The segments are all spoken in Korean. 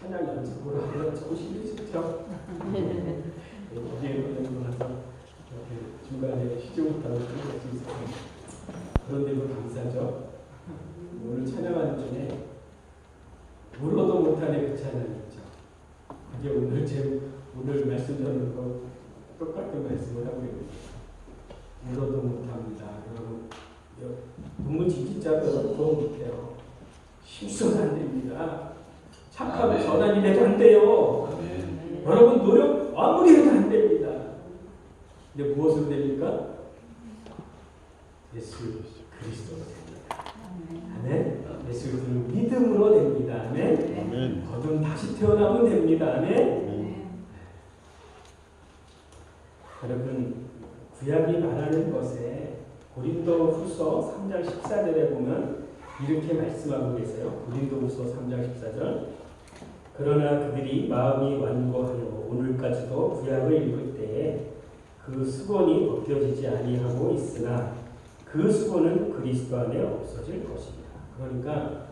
찬양 연습으로 하면 정신이 좋죠. 어디에 가서 중간에 쉬지 못하고 끊을 수 있어요. 그런데도 감사죠. 오늘 찬양하는 중에 울어도 못하네 그 찬양이 있죠. 그게 오늘 말씀 전하고 똑같은 말씀을 하고 있습니다. 울어도 못합니다. 여러분 너무 진짜로 더 못해요. 실수는 안 됩니다. 착하고 선한 일해도 안 돼요. 여러분 노력 아무리 해도 안 됩니다. 근데 무엇으로 됩니까? 예수 그리스도로 됩니다. 아멘. 예수 그리스도를 믿음으로 됩니다. 아멘. 거듭 다시 태어나면 됩니다. 아멘. 여러분 구약이 말하는 것에 고린도후서 3장 14절에 보면 이렇게 말씀하고 계세요. 고린도후서 3장 14절. 그러나 그들이 마음이 완고하여 오늘까지도 구약을 읽을 때에 그 수건이 벗겨지지 아니하고 있으나 그 수건은 그리스도 안에 없어질 것입니다. 그러니까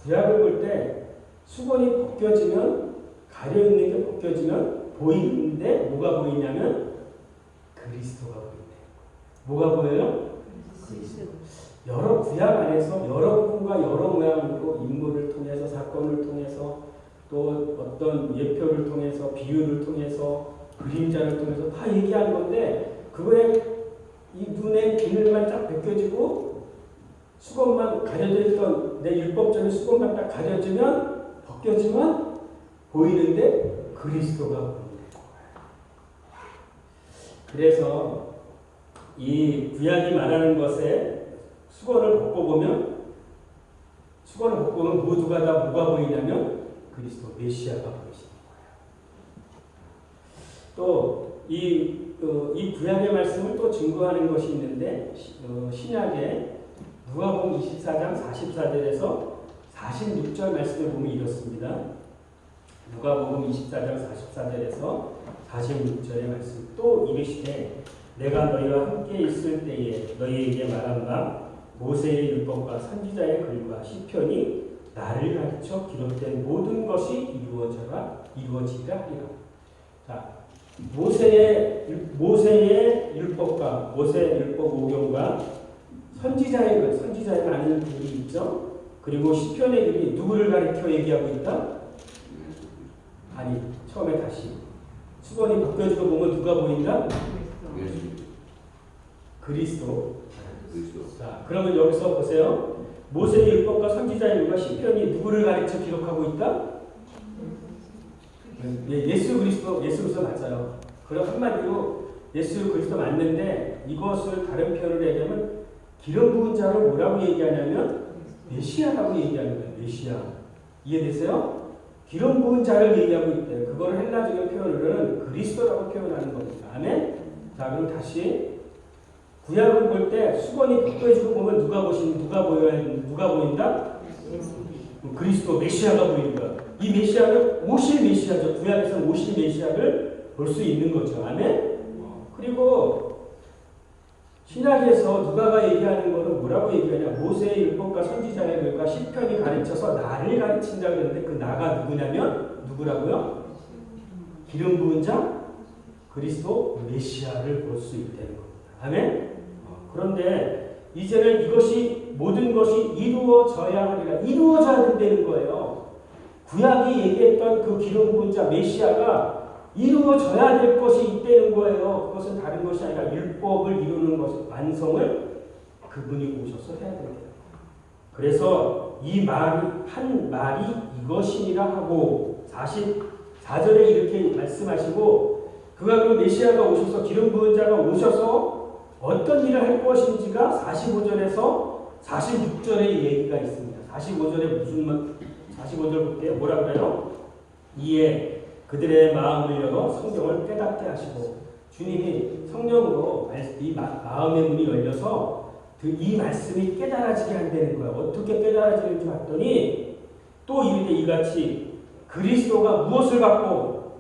구약을 볼 때 수건이 벗겨지면 가려있는 게 벗겨지면 보이는데 뭐가 보이냐면 그리스도가 보이네요. 뭐가 보여요? 그리스도. 여러 구약 안에서 여러 부분과 여러 모양으로 인물을 통해서 사건을 통해서 또 어떤 예표를 통해서 비유를 통해서 그림자를 통해서 다 얘기하는 건데 그거에 이 눈에 비늘만 딱 벗겨지고 수건만 가려져 있던 내 율법적인 수건만 딱 가려지면 벗겨지면 보이는데 그리스도가 보이는 거예요. 그래서 이 구약이 말하는 것에 수건을 벗고 보면 모두가 다 뭐가 보이냐면 그리스도 메시아가 보이시는 거예요. 또 이 구약의 말씀을 또 증거하는 것이 있는데 신약에 누가복음 24장 44절에서 46절 말씀을 보면 이렇습니다. 누가복음 24장 44절에서 46절의 말씀 또 이르시되 내가 너희와 함께 있을 때에 너희에게 말한 바 모세의 율법과 선지자의 글과 시편이 나를 가르쳐 기록된 모든 것이 이루어지리라 하리라. 자, 모세의 율법과 모세의 율법 5경과 선지자의 글, 선지자의 많은 글이 있죠. 그리고 시편의 글이 누구를 가리켜 얘기하고 있다? 아니, 처음에 다시 수건이 벗겨지고 보면 누가 보인다? 그리스도. 자, 그러면 여기서 보세요. 모세의 율법과 선지자의 글과 시편이 누구를 가르쳐 기록하고 있다? 예수 그리스도 맞아요. 그럼 한마디로 예수 그리스도 맞는데 이것을 다른 표현으로 얘기하면 기름 부은 자를 뭐라고 얘기하냐면 메시아라고 얘기하는 거예요. 메시아. 이해되세요? 기름 부은 자를 얘기하고 있대요. 그걸 헬라적인 표현으로는 그리스도라고 표현하는 겁니다. 아멘? 자, 그럼 다시 구약을 볼 때 수건이 벗겨지고 보면 누가 보인다? 그리스도 메시아가 보이는 거야. 이 메시아는 오실 메시아죠. 구약에서는 오실 메시아를 볼 수 있는 거죠. 아멘? 그리고 신약에서 누가가 얘기하는 거는 뭐라고 얘기하냐? 모세의 율법과 선지자의 글과 시편이 가르쳐서 나를 가르친다 그랬는데 그 나가 누구냐면 누구라고요? 기름 부은 자 그리스도 메시아를 볼 수 있다는 겁니다. 아멘? 그런데 이제는 이것이 모든 것이 이루어져야 하리라. 이루어져야 된다는 거예요. 구약이 얘기했던 그 기름 부은 자 메시아가 이루어져야 될 것이 있다는 거예요. 그것은 다른 것이 아니라 율법을 이루는 것, 완성을 그분이 오셔서 해야 된다. 그래서 이 한 말이 이것이니라 하고 44절에 이렇게 말씀하시고 그가 그 메시아가 오셔서 기름 부은 자가 오셔서 어떤 일을 할 것인지가 45절에서 46절의 얘기가 있습니다. 45절에 45절 볼게요. 뭐라 그래요? 이에 그들의 마음을 열어 성경을 깨닫게 하시고 주님이 성령으로 이 마음의 문이 열려서 이 말씀이 깨달아지게 한다는 거예요. 어떻게 깨달아지는지 봤더니 또 이르되 이같이 그리스도가 무엇을 받고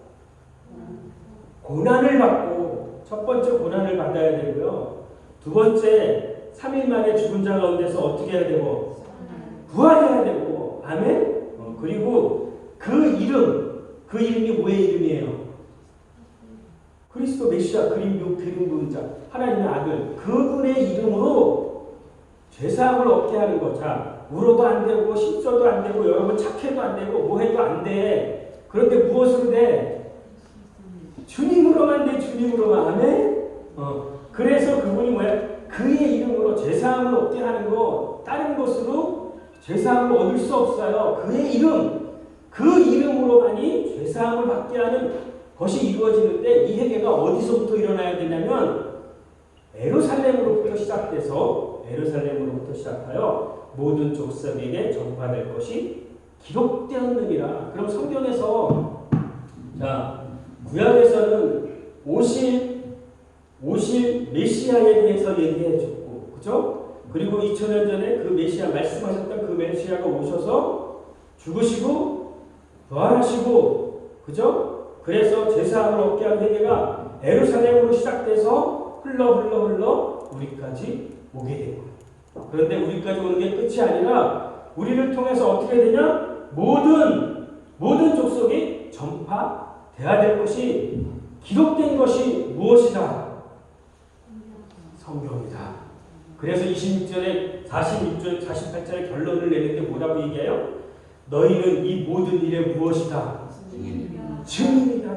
고난을 받고 첫 번째 고난을 받아야 되고요. 두 번째 3일 만에 죽은 자 가운데서 어떻게 해야 되고 부활해야 되고 아멘? 그리고 그 이름 그 이름이 뭐의 이름이에요? 그리스도 메시아 그림부자 하나님의 아들 그분의 이름으로 죄사함을 얻게 하는 것. 자, 울어도 안 되고 십서도 안 되고 여러분 착해도 안 되고 뭐해도 안 돼. 그런데 무엇으로 돼? 주님으로만 돼. 주님으로만. 아멘. 그래서 그분이 뭐야? 그의 이름으로 죄사함을 얻게 하는 거. 다른 것으로 죄사함을 얻을 수 없어요. 그의 이름, 그 이름으로만이 죄사함을 받게 하는 것이 이루어지는데 이 회개가 어디서부터 일어나야 되냐면 예루살렘으로부터 시작하여 모든 족속에게 전파될 것이 기록되었느니라. 그럼 성경에서 자 구약에서는 오실 메시아에 대해서 얘기해 줬고, 그죠? 그리고 2000년 전에 그 메시아 말씀하셨던 그 메시아가 오셔서 죽으시고 부활하시고, 그죠? 그래서 제사함을 얻게 한 회개가 예루살렘으로 시작돼서 흘러 우리까지 오게 된 거예요. 그런데 우리까지 오는 게 끝이 아니라 우리를 통해서 어떻게 되냐? 모든 족속이 전파돼야 될 것이 기록된 것이 무엇이다? 성경이다. 그래서 26절에 46절 48절에 결론을 내는데 뭐라고 얘기해요? 너희는 이 모든 일의 무엇이다? 증인이다.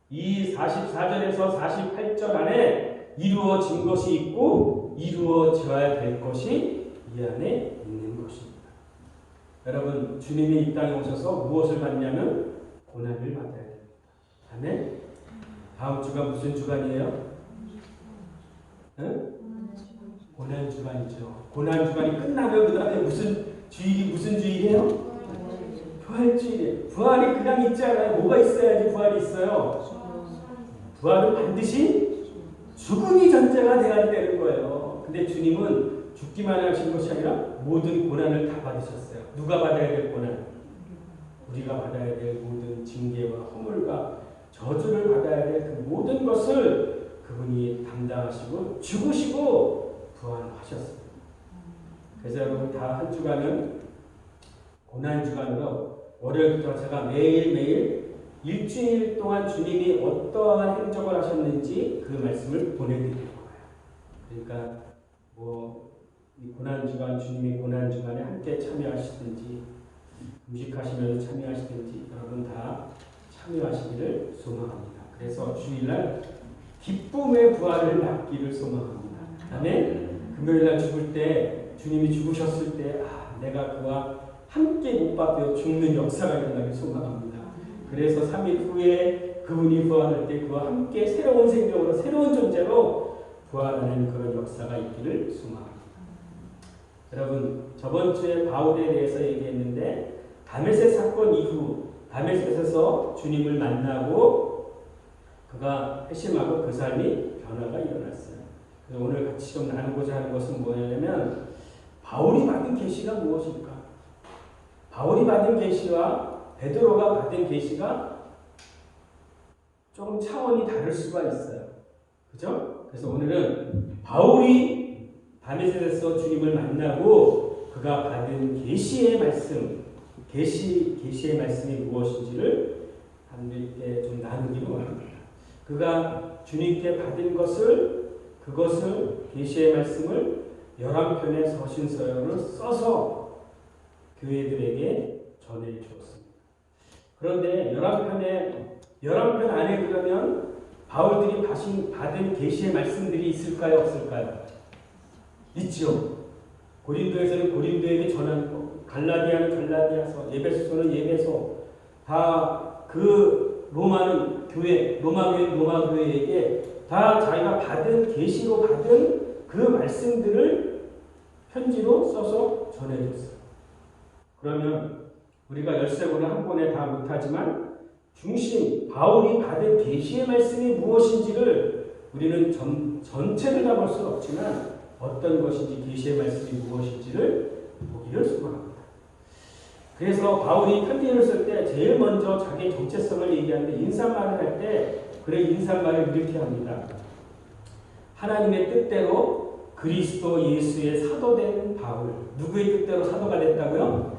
이 44절에서 48절 안에 이루어진 것이 있고 이루어져야 될 것이 이 안에 있는 것입니다. 여러분, 주님이 이 땅에 오셔서 무엇을 받냐면 고난을 받아야 됩니다. 아멘. 다음 주가 무슨 주간이에요? 응? 고난 주간이죠. 고난 주간이 끝나면 그 다음에 무슨 주일이에요? 부활주일이에요. 부활이 그냥 있지 않아요. 뭐가 있어야지 부활이 있어요? 부활은 반드시 죽음이 전제가 돼야 되는 거예요. 근데 주님은 죽기만 하신 것이 아니라 모든 고난을 다 받으셨어요. 누가 받아야 될 고난? 우리가 받아야 될 모든 징계와 허물과 저주를 받아야 될 그 모든 것을 그분이 담당하시고 죽으시고 부활하셨습니다. 그래서 여러분 다 한 주간은 고난 주간으로 월요일부터 제가 매일매일 일주일 동안 주님이 어떠한 행적을 하셨는지 그 말씀을 보내드리는 거예요. 그러니까 이 고난 주간, 주님이 고난 주간에 함께 참여하시든지 음식하시면서 참여하시든지 여러분 다 참여하시기를 소망합니다. 그래서 주일날 기쁨의 부활을 받기를 소망합니다. 아멘. 금요일날 죽을 때 주님이 죽으셨을 때 내가 그와 함께 못 박혀 죽는 역사가 일어나길 소망합니다. 그래서 3일 후에 그분이 부활할 때 그와 함께 새로운 생명으로 새로운 존재로 부활하는 그런 역사가 있기를 소망합니다. 여러분, 저번 주에 바울에 대해서 얘기했는데 다메섹 사건 이후 다메섹에서 주님을 만나고 그가 회심하고 그 삶이 변화가 일어났어요. 그래서 오늘 같이 좀 나누고자 하는 것은 뭐냐면 바울이 받은 계시가 무엇일까? 바울이 받은 계시와 베드로가 받은 계시가 조금 차원이 다를 수가 있어요. 그죠? 그래서 오늘은 바울이 다메섹에서 주님을 만나고 그가 받은 계시의 말씀, 계시의 말씀이 무엇인지를 함께 좀 나누기로 합니다. 그가 주님께 받은 그것을 계시의 말씀을 11편의 서신서를 써서 교회들에게 전해주었습니다. 그런데 11편 안에 그러면 바울들이 받은 계시의 말씀들이 있을까요? 없을까요? 있죠. 고린도에서는 고린도에게 전한 거, 갈라디아는 갈라디아서, 에베소서는 에베소, 다 그 로마는 교회, 로마 교회에게 다 자기가 받은 계시로 받은 그 말씀들을 편지로 써서 전해줬어요. 그러면 우리가 열쇠고는 한 번에 다 못하지만 바울이 받은 계시의 말씀이 무엇인지를 우리는 전체를 다 볼 수는 없지만 어떤 것인지 계시의 말씀이 무엇인지를 보기를 소망합니다. 그래서 바울이 편지를 쓸 때 제일 먼저 자기 정체성을 얘기하는데 인사말을 할 때 인사말을 이렇게 합니다. 하나님의 뜻대로 그리스도 예수의 사도된 바울. 누구의 뜻대로 사도가 됐다고요?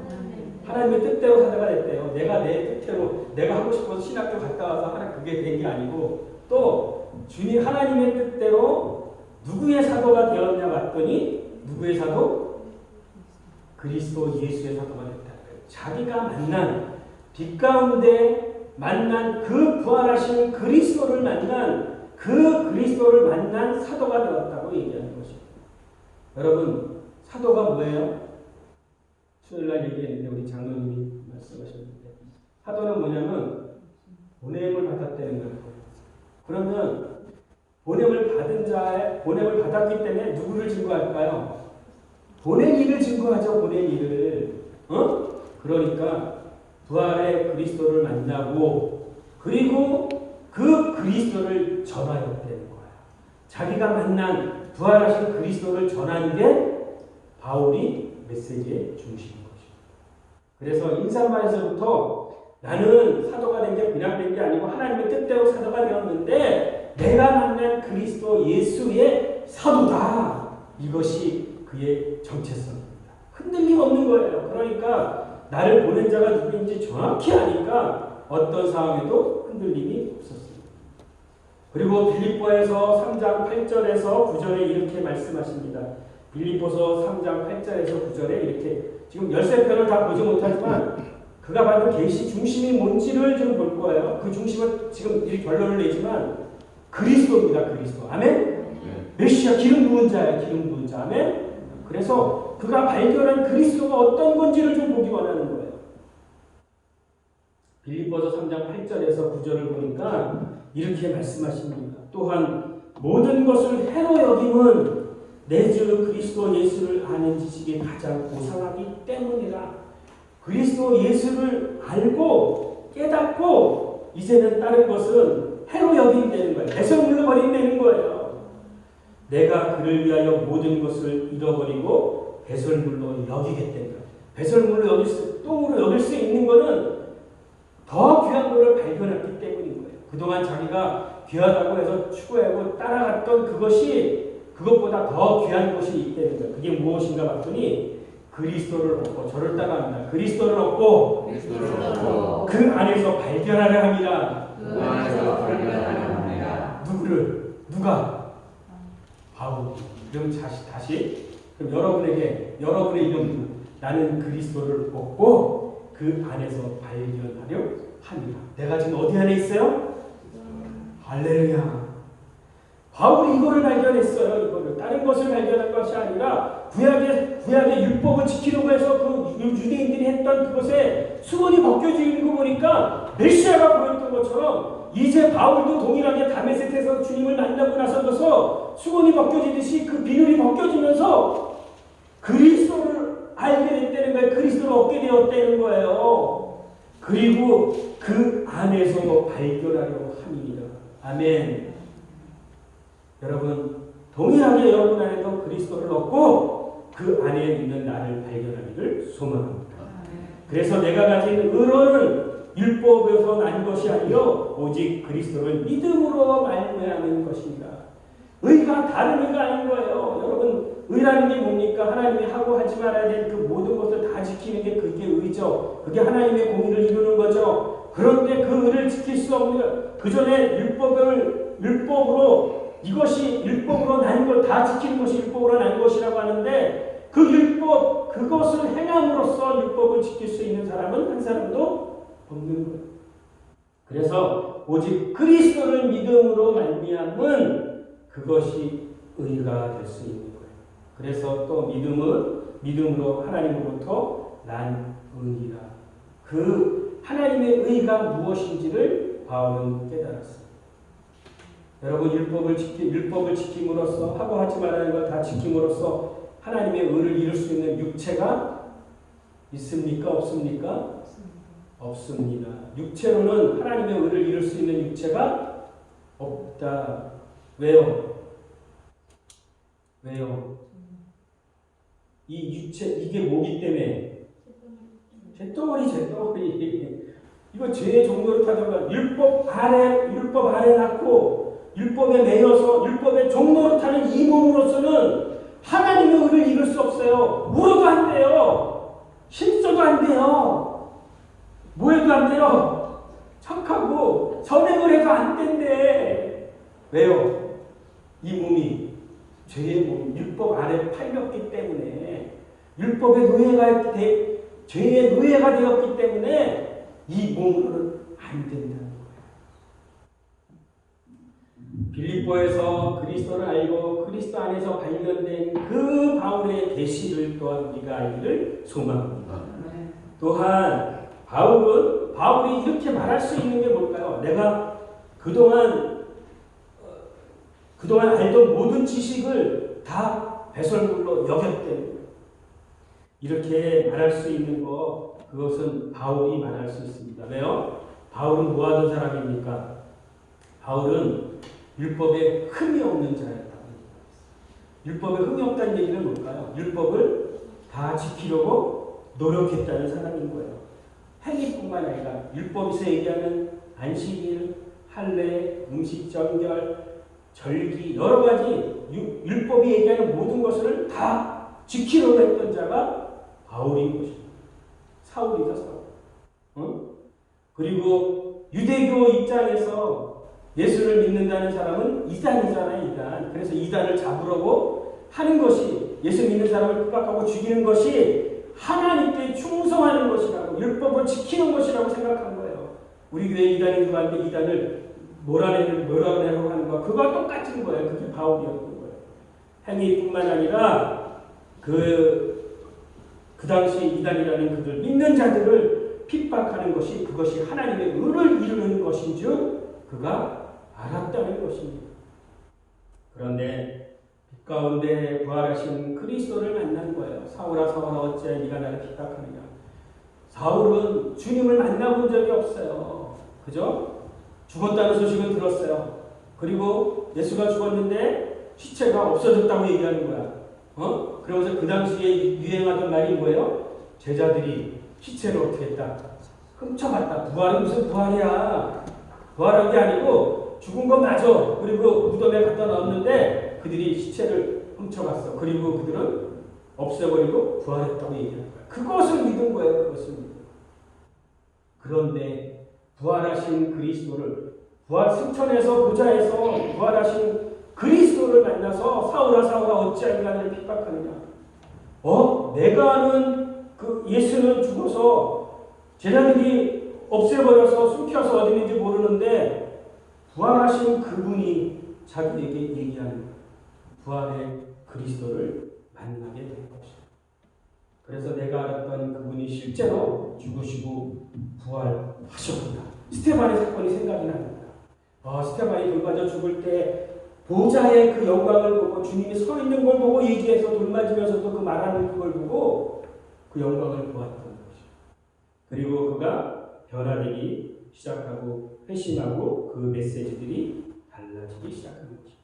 하나님의 뜻대로 사도가 됐대요. 내가 내 뜻대로 내가 하고 싶어서 신학교 갔다 와서 하나 그게 된 게 아니고 또 주님 하나님의 뜻대로 누구의 사도가 되었냐 봤더니 누구의 사도? 그리스도 예수의 사도가 됐다. 자기가 만난 빛 가운데 만난 그 부활하신 그리스도를 만난 그 그리스도를 만난 사도가 되었다고 얘기하는 것입니다. 여러분 사도가 뭐예요? 수요일날 얘기했는데 우리 장로님이 말씀하셨는데 사도는 뭐냐면 보냄을 받았다는 거예요. 그러면 보냄을 받았기 때문에 누구를 증거할까요? 보낸 이를 증거하죠. 보낸 이를. 그러니까 부활의 그리스도를 만나고 그리고 그 그리스도를 전하였다는 거야. 자기가 만난 부활하신 그리스도를 전하는 게 바울이 메시지의 중심인 것입니다. 그래서 인사말에서부터 나는 사도가 된 게 그냥 된 게 아니고 하나님의 뜻대로 사도가 되었는데 내가 만난 그리스도 예수의 사도다. 이것이 그의 정체성입니다. 흔들림 없는 거예요. 그러니까 나를 보낸 자가 누구인지 정확히 아니까 어떤 상황에도 흔들림이 없었습니다. 그리고 빌립보에서 3장 8절에서 9절에 이렇게 말씀하십니다. 빌립보서 3장 8절에서 9절에 이렇게 지금 13편을 다 보지 못하지만 그가 받은 계시 중심이 뭔지를 좀 볼 거예요. 그 중심은 지금 이 결론을 내지만 그리스도입니다. 그리스도. 아멘? 메시아 기름 부은 자예요. 기름 부은 자. 아멘? 그래서 그가 발견한 그리스도가 어떤 건지를 좀 보기 원하는 거예요. 빌립보서 3장 8절에서 9절을 보니까 이렇게 말씀하십니다. 또한 모든 것을 해로 여김은 내 주 그리스도 예수를 아는 지식이 가장 고상하기 때문이라. 그리스도 예수를 알고 깨닫고 이제는 다른 것은 해로 여긴다는 거예요. 배설물로 버린다는 거예요. 내가 그를 위하여 모든 것을 잃어버리고 배설물로 여기겠다는 거예요. 배설물로 똥으로 여길 수 있는 것은 더 귀한 것을 발견했기 때문인 거예요. 그동안 자기가 귀하다고 해서 추구하고 따라갔던 그것보다 더 귀한 것이 있다는 거예요. 그게 무엇인가 봤더니 그리스도를 얻고 저를 따라합니다. 그리스도를 얻고 그 안에서 발견하려 합니다. 누구를? 누가? 바울. 그럼 다시 그럼 여러분의 이름 나는 그리스도를 얻고 그 안에서 발견하려 합니다. 내가 지금 어디 안에 있어요? 할렐루야. 바울이 이거를 발견했어요. 이거를 다른 것을 발견한 것이 아니라 구약의 율법을 지키려고 해서 그 유대인들이 했던 그것에 수건이 벗겨지는 거 보니까 메시아가 보였던 것처럼 이제 바울도 동일하게 다메섹에서 주님을 만나고 나서서 수건이 벗겨지듯이 그 비늘이 벗겨지면서 그리스도를 알게 됐다는 거예요. 그리스도를 얻게 되었다는 거예요. 그리고 그 안에서 발견하려고 합니다. 아멘. 여러분 동일하게 여러분 안에도 그리스도를 얻고 그 안에 있는 나를 발견하기를 소망합니다. 그래서 내가 가진 의로는 율법에서 난 것이 아니요 오직 그리스도를 믿음으로 말미암은 것입니다. 의가 다른 의가 아닌 거예요. 여러분 의라는 게 뭡니까? 하나님이 하고 하지 말아야 될 그 모든 것을 다 지키는 게 그게 의죠. 그게 하나님의 공의를 이루는 거죠. 그런데 그 의를 지킬 수 없는 그 전에 율법으로 이것이 율법으로 난 것 다 지키는 것이 율법으로 난 것이라고 하는데 그 율법 그것을 행함으로써 율법을 지킬 수 있는 사람은 한 사람도 없는 거예요. 그래서 오직 그리스도를 믿음으로 말미암은 그것이 의가 될 수 있는 거예요. 그래서 또 믿음으로 하나님으로부터 난 의라. 그 하나님의 의가 무엇인지를 바울은 깨달았습니다. 여러분 율법을 지킴으로써 하고 하지 말아야 하는 걸 다 지킴으로써 하나님의 의를 이룰 수 있는 육체가 있습니까? 없습니까? 없습니다. 육체로는 하나님의 의를 이룰 수 있는 육체가 없다. 왜요? 이 육체 이게 뭐기 때문에? 잿덩어리. 이거 죄의 종로를 타다가 율법 아래 낳고 율법에 매여서 율법의 종로를 타는 이 몸으로서는 하나님의 의를 이룰 수 없어요. 물어도 안 돼요. 힘써도 안 돼요. 뭐 해도 안 돼요. 척하고 선행을 해도 안 된대. 왜요? 이 몸이 죄의 몸, 율법 아래 팔렸기 때문에, 율법의 노예가 죄의 노예가 되었기 때문에 이 몸으로는 안 된다는 거예요. 빌립보에서 그리스도를 알고 그리스도 안에서 발견된 그 바울의 계시를 또한 우리가 알기를 소망합니다. 또한 바울이 이렇게 말할 수 있는 게 뭘까요? 내가 그동안 알던 모든 지식을 다 배설물로 여겼대. 이렇게 말할 수 있는 거, 그것은 바울이 말할 수 있습니다. 왜요? 바울은 뭐 하던 사람입니까? 바울은 율법에 흠이 없는 자였다. 율법에 흠이 없다는 얘기는 뭘까요? 율법을 다 지키려고 노력했다는 사람인 거예요. 행위뿐만 아니라 율법에서 얘기하는 안식일, 할례, 음식 정결, 절기, 여러 가지 율법이 얘기하는 모든 것을 다 지키려고 했던 자가 바울인 것입니다. 사울이죠, 사울. 그리고 유대교 입장에서 예수를 믿는다는 사람은 이단이잖아요, 이단. 그래서 이단을 잡으려고 하는 것이, 예수 믿는 사람을 핍박하고 죽이는 것이 하나님께 충성하는 것이라고, 율법을 지키는 것이라고 생각한 거예요. 우리 교회 이단이 들어왔는데 이단을 몰아내려고 하는 거, 그거와 똑같은 거예요. 그게 바울이었던 거예요. 행위뿐만 아니라 그 당시 이단이라는 그들 믿는 자들을 핍박하는 것이, 그것이 하나님의 의를 이루는 것인 줄 그가 알았다는 것입니다. 그런데 빛 가운데 부활하신 그리스도를 만난 거예요. 사울아 사울아 어찌하여 네가 나를 핍박하느냐. 사울은 주님을 만나본 적이 없어요. 그죠? 죽었다는 소식은 들었어요. 그리고 예수가 죽었는데 시체가 없어졌다고 얘기하는 거야. 그러면서 그 당시에 유행하던 말이 뭐예요? 제자들이 시체를 어떻게 했다? 훔쳐갔다. 부활은 무슨 부활이야? 부활한 게 아니고 죽은 건 맞아. 그리고 무덤에 갖다 넣었는데 그들이 시체를 훔쳐갔어. 그리고 그들은 없애버리고 부활했다고 얘기하는 거야. 그것을 믿은 거예요. 그것을 믿은 거예요. 그런데 부활하신 그리스도를, 부활 승천에서 보좌에서 부활하신 그리스도를 만나서 사울아 사울아 어찌하여 나를 핍박하느냐. 내가 아는 그 예수는 죽어서 제자들이 없애버려서 숨겨서 어디 있는지 모르는데 부활하신 그분이 자기에게 얘기하는 부활의 그리스도를 만나게 된 것이다. 그래서 내가 알았던 그분이 실제로 죽으시고 부활하셨구나. 스테반의 사건이 생각이 납니다. 스테반이 돌맞아 죽을 때 보좌의 그 영광을 보고 주님이 서 있는 걸 보고 예기해서 돌맞으면서도 그 말하는 그걸 보고 그 영광을 보았던 것이죠. 그리고 그가 변화되기 시작하고 회심하고 그 메시지들이 달라지기 시작한 것이죠.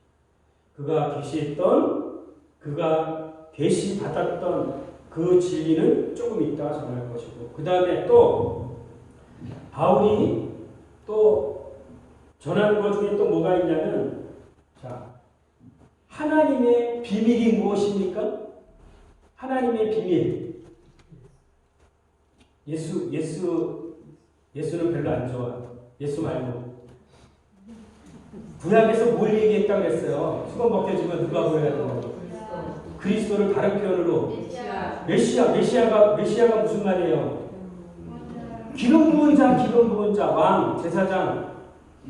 그가 계시받았던 그 진리는 조금 있다가 전할 것이고, 그 다음에 또 바울이 또 전하는 것 중에 또 뭐가 있냐면, 하나님의 비밀이 무엇입니까? 하나님의 비밀. 예수는 별로 안 좋아. 예수 말고. 구약에서 뭘 얘기했다고 그랬어요? 수건 벗겨지면 누가 보여야 된다고? 그리스도를 다른 표현으로 메시아가 무슨 말이에요? 기름 부은 자, 왕, 제사장,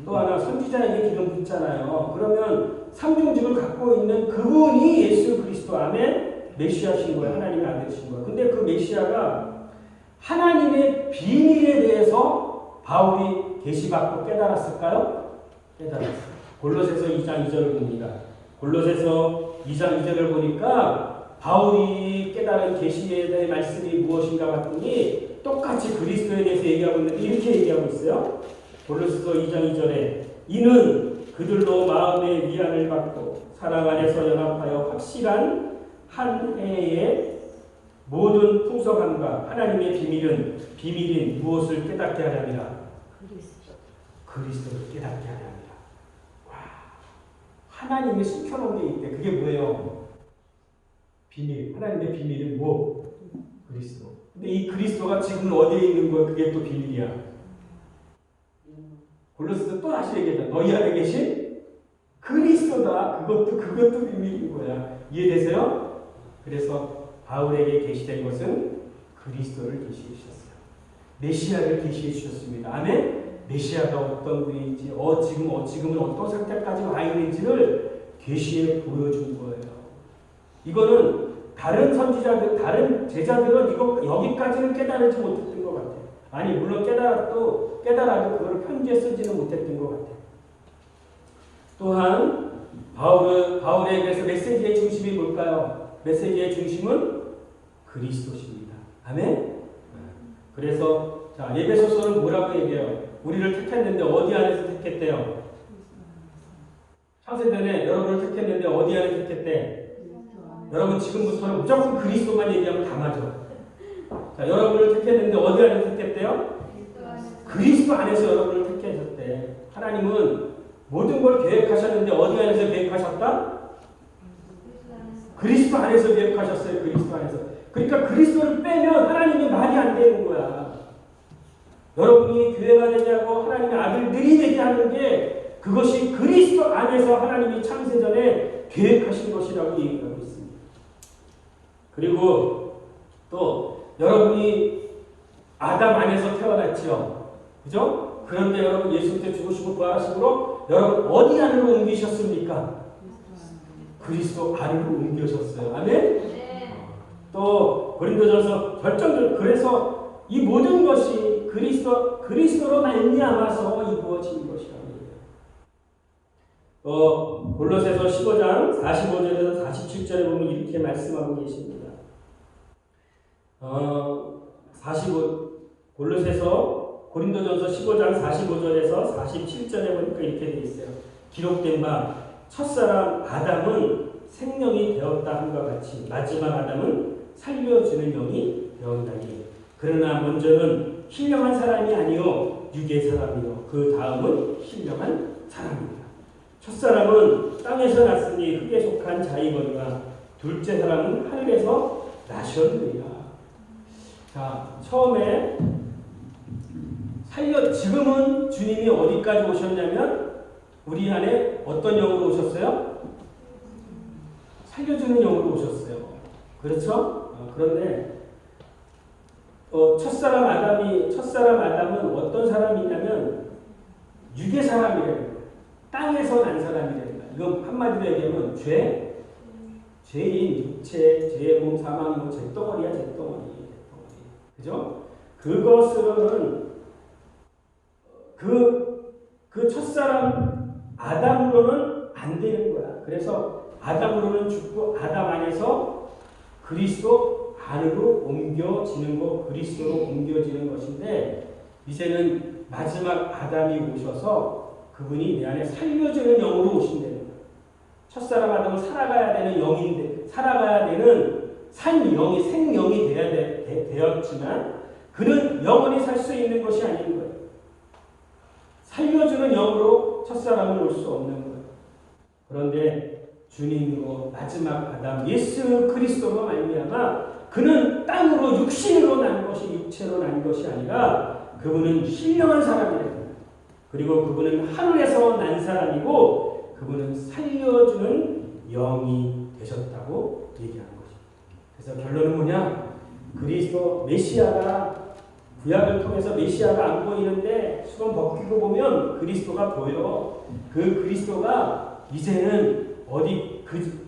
또 하나 선지자에게 기름 붓잖아요. 그러면 상중직을 갖고 있는 그분이 예수 그리스도, 아멘, 메시아신 거예요. 하나님의 아들이신 거예요. 근데 그 메시아가 하나님의 비밀에 대해서 바울이 계시받고 깨달았을까요? 깨달았어요. 골로새서 2장 2절을 봅니다. 골로새서 2장 2절을 보니까 바울이 깨달은 계시에 대한 말씀이 무엇인가 봤더니 똑같이 그리스도에 대해서 얘기하고 있는데 이렇게 얘기하고 있어요. 골로새서 2장 2절에 이는 그들로 마음의 위안을 받고 사랑 안에서 연합하여 확실한 한 해의 모든 풍성함과 하나님의 비밀인 무엇을 깨닫게 하렵니다. 그리스도를 깨닫게 하렵니다. 하나님이 숨겨놓은 게 있대. 그게 뭐예요? 비밀. 하나님의 비밀은 뭐? 그리스도. 근데 이 그리스도가 지금 어디에 있는 거야? 그게 또 비밀이야. 골로새서 또 다시 얘기했다. 너희 안에 계신 그리스도다. 그것도 비밀인 거야. 이해되세요? 그래서 바울에게 계시된 것은 그리스도를 계시해 주셨어요. 메시아를 계시해 주셨습니다. 아멘? 메시아가 어떤 분인지, 지금은 어떤 상태까지 와 있는지를 계시해 보여준 거예요. 이거는 다른 선지자들, 다른 제자들은 여기까지는 깨달지 못했던 것 같아요. 아니, 물론 깨달아도 그걸 편지에 쓰지는 못했던 것 같아요. 또한, 바울에 대해서 메시지의 중심이 뭘까요? 메시지의 중심은 그리스도십니다. 아멘? 그래서, 자, 에베소서는 뭐라고 얘기해요? 우리를 택했는데 어디 안에서 택했대요? 창세전에 여러분을 택했는데 어디 안에서 택했대? 여러분 지금부터는 무조건 그리스도만 얘기하면 다 맞아. 자, 여러분을 택했는데 어디 안에서 택했대요? 그리스도 안에서 여러분을 택하셨대. 하나님은 모든 걸 계획하셨는데 어디 안에서 계획하셨다? 그리스도 안에서 계획하셨어요. 그리스도 안에서. 그러니까 그리스도를 빼면 하나님이 말이 안 되는 거야. 여러분이 교회가 되냐고 하나님의 아들들이 되게 하는 게 그것이 그리스도 안에서 하나님이 창세전에 계획하신 것이라고 얘기하고 있습니다. 그리고 또 여러분이 아담 안에서 태어났죠. 그죠? 그런데 여러분 예수 때 죽으시고 부활하심으로 여러분 어디 안으로 옮기셨습니까? 그리스도 안으로 옮겨졌어요. 아멘? 네. 또 고린도전서 결정적으로 그래서 이 모든 것이 그리스도로 말미암아서 이루어진 것이라고 해요. 골로새서 15장 45절에서 47절에 보면 이렇게 말씀하고 계십니다. 고린도전서 15장 45절에서 47절에 보니까 이렇게 되어 있어요. 기록된 바 첫사람 아담은 생명이 되었다 함과 같이 마지막 아담은 살려주는 영이 되었나니 그러나 먼저는 신령한 사람이 아니요 육의 사람이요 그 다음은 신령한 사람입니다. 첫사람은 땅에서 났으니 흙에 속한 자이거니와 둘째 사람은 하늘에서 나셨느니라. 자, 처음에 지금은 주님이 어디까지 오셨냐면 우리 안에 어떤 영으로 오셨어요? 살려주는 영으로 오셨어요. 그렇죠? 그런데 첫사람 아담은 어떤 사람이냐면 육의 사람이래요. 땅에서 난 사람이래요. 이건 한마디로 얘기하면 죄인, 육체, 죄의 몸, 사망, 잿덩어리야, 잿덩어리. 그죠? 그것으로는 그 첫사람 아담으로는 안 되는 거야. 그래서 아담으로는 죽고 아담 안에서 그리스도 안으로 옮겨지는 거, 그리스도로 옮겨지는 것인데 이제는 마지막 아담이 오셔서 그분이 내 안에 살려주는 영으로 오신다는 거야. 첫사람 아담은 살아가야 되는 영인데 살아가야 되는 생명이 되었지만 그는 영원히 살 수 있는 것이 아닌 거예요. 살려주는 영으로 첫사람을 올 수 없는 거예요. 그런데 주님으로 마지막 아담 예수 그리스도로 말미암아 그는 땅으로 육신으로 난 것이 육체로 난 것이 아니라 그분은 신령한 사람이랍니다. 그리고 그분은 하늘에서 난 사람이고 그분은 살려주는 영이 되셨다고 얘기하는 거죠. 그래서 결론은 뭐냐? 그리스도 메시아가 구약을 통해서 메시아가 안 보이는데 수건 벗기고 보면 그리스도가 보여. 그 그리스도가 이제는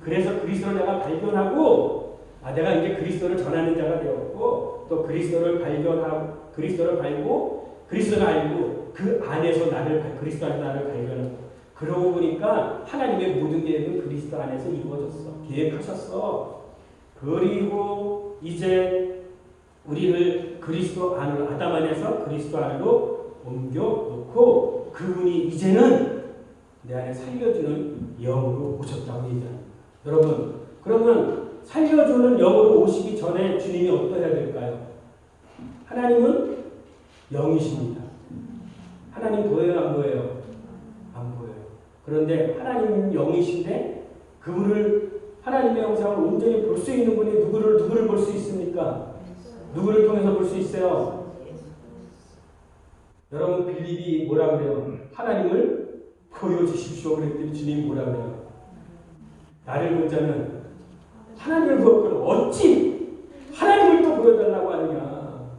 그래서 그리스도를 내가 발견하고 내가 이제 그리스도를 전하는 자가 되었고 또 그리스도를 발견하고 그리스도를 알고 그리스도를 알고 그 안에서 그리스도 안에서 나를 발견하고 그러고 보니까 하나님의 모든 계획은 그리스도 안에서 이루어졌어. 계획하셨어. 그리고 이제 우리를 그리스도 안으로 아담 안에서 그리스도 안으로 옮겨놓고 그분이 이제는 내 안에 살려주는 영으로 오셨다고 얘기합니다. 여러분 그러면 살려주는 영으로 오시기 전에 주님이 어떠해야 될까요? 하나님은 영이십니다. 하나님 보여요? 안 보여요? 안 보여요. 그런데 하나님은 영이신데 그분을 하나님의 영상을 온전히 볼 수 있는 분이 누구를 볼 수 있습니까? 누구를 통해서 볼 수 있어요? 여러분 빌립이 뭐라 그래요? 하나님을 보여주십시오 그랬더니 주님이 뭐라 그래요? 나를 본 자는 하나님을 보였거든 어찌 하나님을 또 보여달라고 하느냐.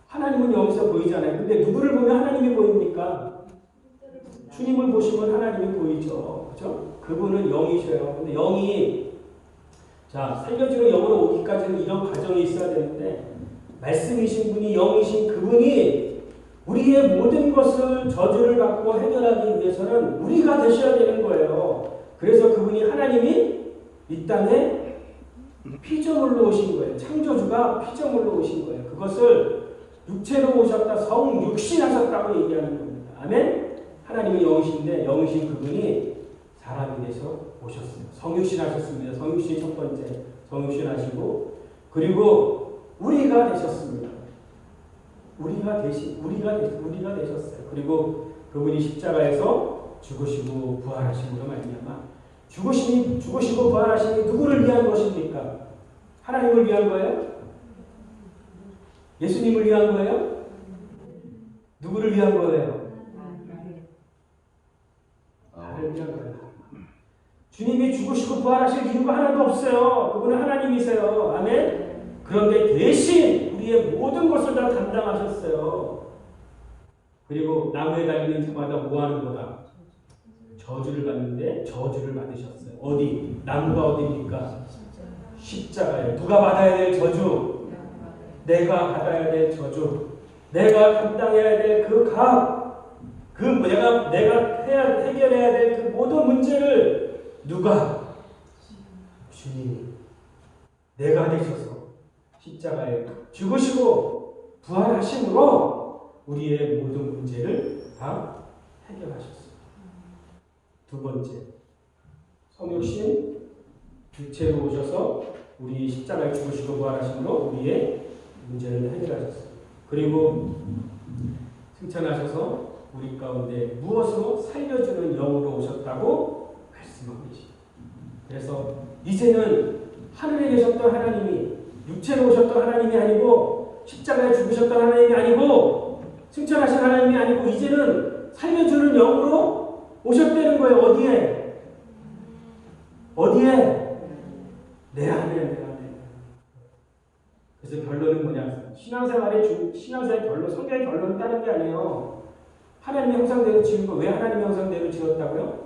하나님은 여기서 보이지 않아요. 근데 누구를 보면 하나님이 보입니까? 주님을 보시면 하나님이 보이죠. 그죠? 그분은 영이셔요. 근데 영이 살려주는 영으로 오기까지는 이런 과정이 있어야 되는데 말씀이신 분이 영이신 그분이 우리의 모든 것을 저주를 받고 해결하기 위해서는 우리가 되셔야 되는 거예요. 그래서 그분이 하나님이 이 땅에 피조물로 오신 거예요. 창조주가 피조물로 오신 거예요. 그것을 육체로 오셨다, 성육신하셨다고 얘기하는 겁니다. 아멘? 하나님이 영이신데 영이신 그분이 사람이 돼서 오셨어요. 성육신하셨습니다. 성육신 첫 번째 성육신하시고 그리고 우리가 되셨습니다. 우리가 되셨어요. 그리고 그분이 십자가에서 죽으시고 부활하심으로 말미암아 죽으시고 부활하심이 누구를 위한 것입니까? 하나님을 위한 거예요? 예수님을 위한 거예요? 누구를 위한 거예요? 나를 위한 거예요. 주님이 죽으시고 부활하실 이유가 하나도 없어요. 그분은 하나님이세요. 아멘? 그런데 대신 우리의 모든 것을 다 감당하셨어요. 그리고 나무에 달리는 자마다 뭐 하는 거다? 저주를 받는데 저주를 받으셨어요. 어디? 나무가 어디입니까? 십자가예요. 누가 받아야 될 저주? 내가 받아야 될 저주. 내가 감당해야 될 그 값. 내가 해결해야 될 그 모든 문제를 누가? 주님이 내가 되셔서 십자가에 죽으시고 부활하심으로 우리의 모든 문제를 다 해결하셨습니다. 두 번째, 성육신 육체로 오셔서 우리 십자가에 죽으시고 부활하심으로 우리의 문제를 해결하셨습니다. 그리고 승천하셔서 우리 가운데 무엇으로 살려주는 영으로 오셨다고 말씀하고 계십니다. 그래서 이제는 하늘에 계셨던 하나님이 육체로 오셨던 하나님이 아니고 십자가에 죽으셨던 하나님이 아니고 승천하신 하나님이 아니고 이제는 살려주는 영으로 오셨다는 거예요. 어디에? 내 안에. 그래서 결론은 뭐냐? 신앙생활의 결론, 성경의 결론은 다른 게 아니에요. 하나님의 형상대로 지은 거. 왜 하나님의 형상대로 지었다고요?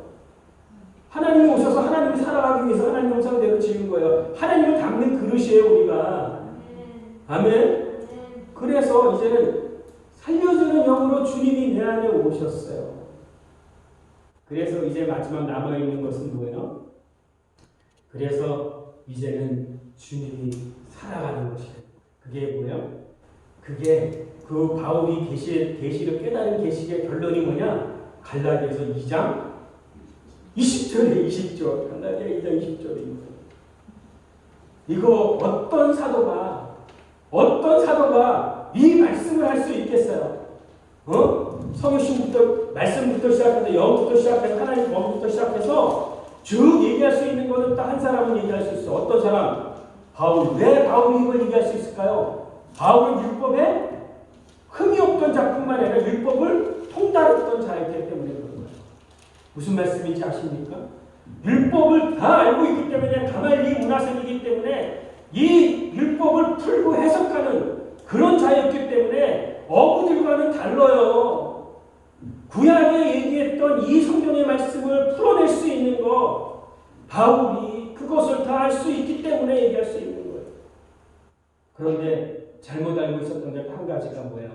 하나님이 오셔서 하나님이 살아가기 위해서 하나님 형상대로 지은 거예요. 하나님을 담는 그릇이에요, 우리가. 아멘? 그래서 이제는 살려주는 영으로 주님이 내 안에 오셨어요. 그래서 이제 마지막 남아있는 것은 뭐예요? 그래서 이제는 주님이 살아가는 것이에요. 그게 뭐예요? 그게 그 바울이 계시를 깨달은 계시의 결론이 뭐냐? 갈라디아서 2장 20절에 20절. 갈라디아 2장 20절입니다. 이거 어떤 사도가 이 말씀을 할 수 있겠어요? 성경부터 말씀부터 시작해서 영부터 시작해서 하나님 법부터 시작해서 쭉 얘기할 수 있는 것은 딱 한 사람은 얘기할 수 있어. 어떤 사람? 바울. 왜 바울이 이걸 얘기할 수 있을까요? 바울은 율법에 흠이 없던 자뿐만 아니라 율법을 통달했던 자이기 때문에 그런 거예요. 무슨 말씀인지 아십니까? 율법을 다 알고 있기 때문에 가말리 문화생이기 때문에 이 율법을 풀고 해석하는 그런 자였기 때문에 어부들과는 달라요. 구약에 얘기했던 이 성경의 말씀을 풀어낼 수 있는 것, 바울이 그것을 다 알 수 있기 때문에 얘기할 수 있는 거예요. 그런데 잘못 알고 있었던 게 한 가지가 뭐예요?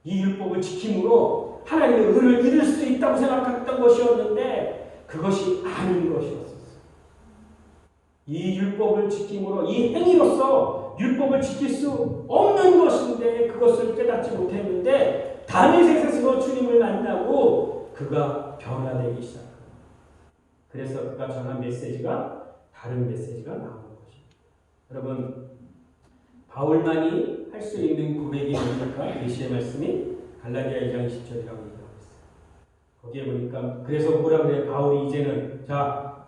이 율법을 지킴으로 하나님의 의를 이룰 수 있다고 생각했던 것이었는데 그것이 아닌 것이었어요. 이 율법을 지킴으로 이 행위로서 율법을 지킬 수 없는 것인데 그것을 깨닫지 못했는데 다메섹에서 주님을 만나고 그가 변화되기 시작합니다. 그래서 그가 전한 메시지가 다른 메시지가 나오는 것입니다. 여러분, 바울만이 할 수 있는 고백이 뭡니까? 계시의 말씀이 갈라디아 2장 20절이라고 얘기하고 있어요. 거기에 보니까 그래서 뭐라 그래요? 바울이 이제는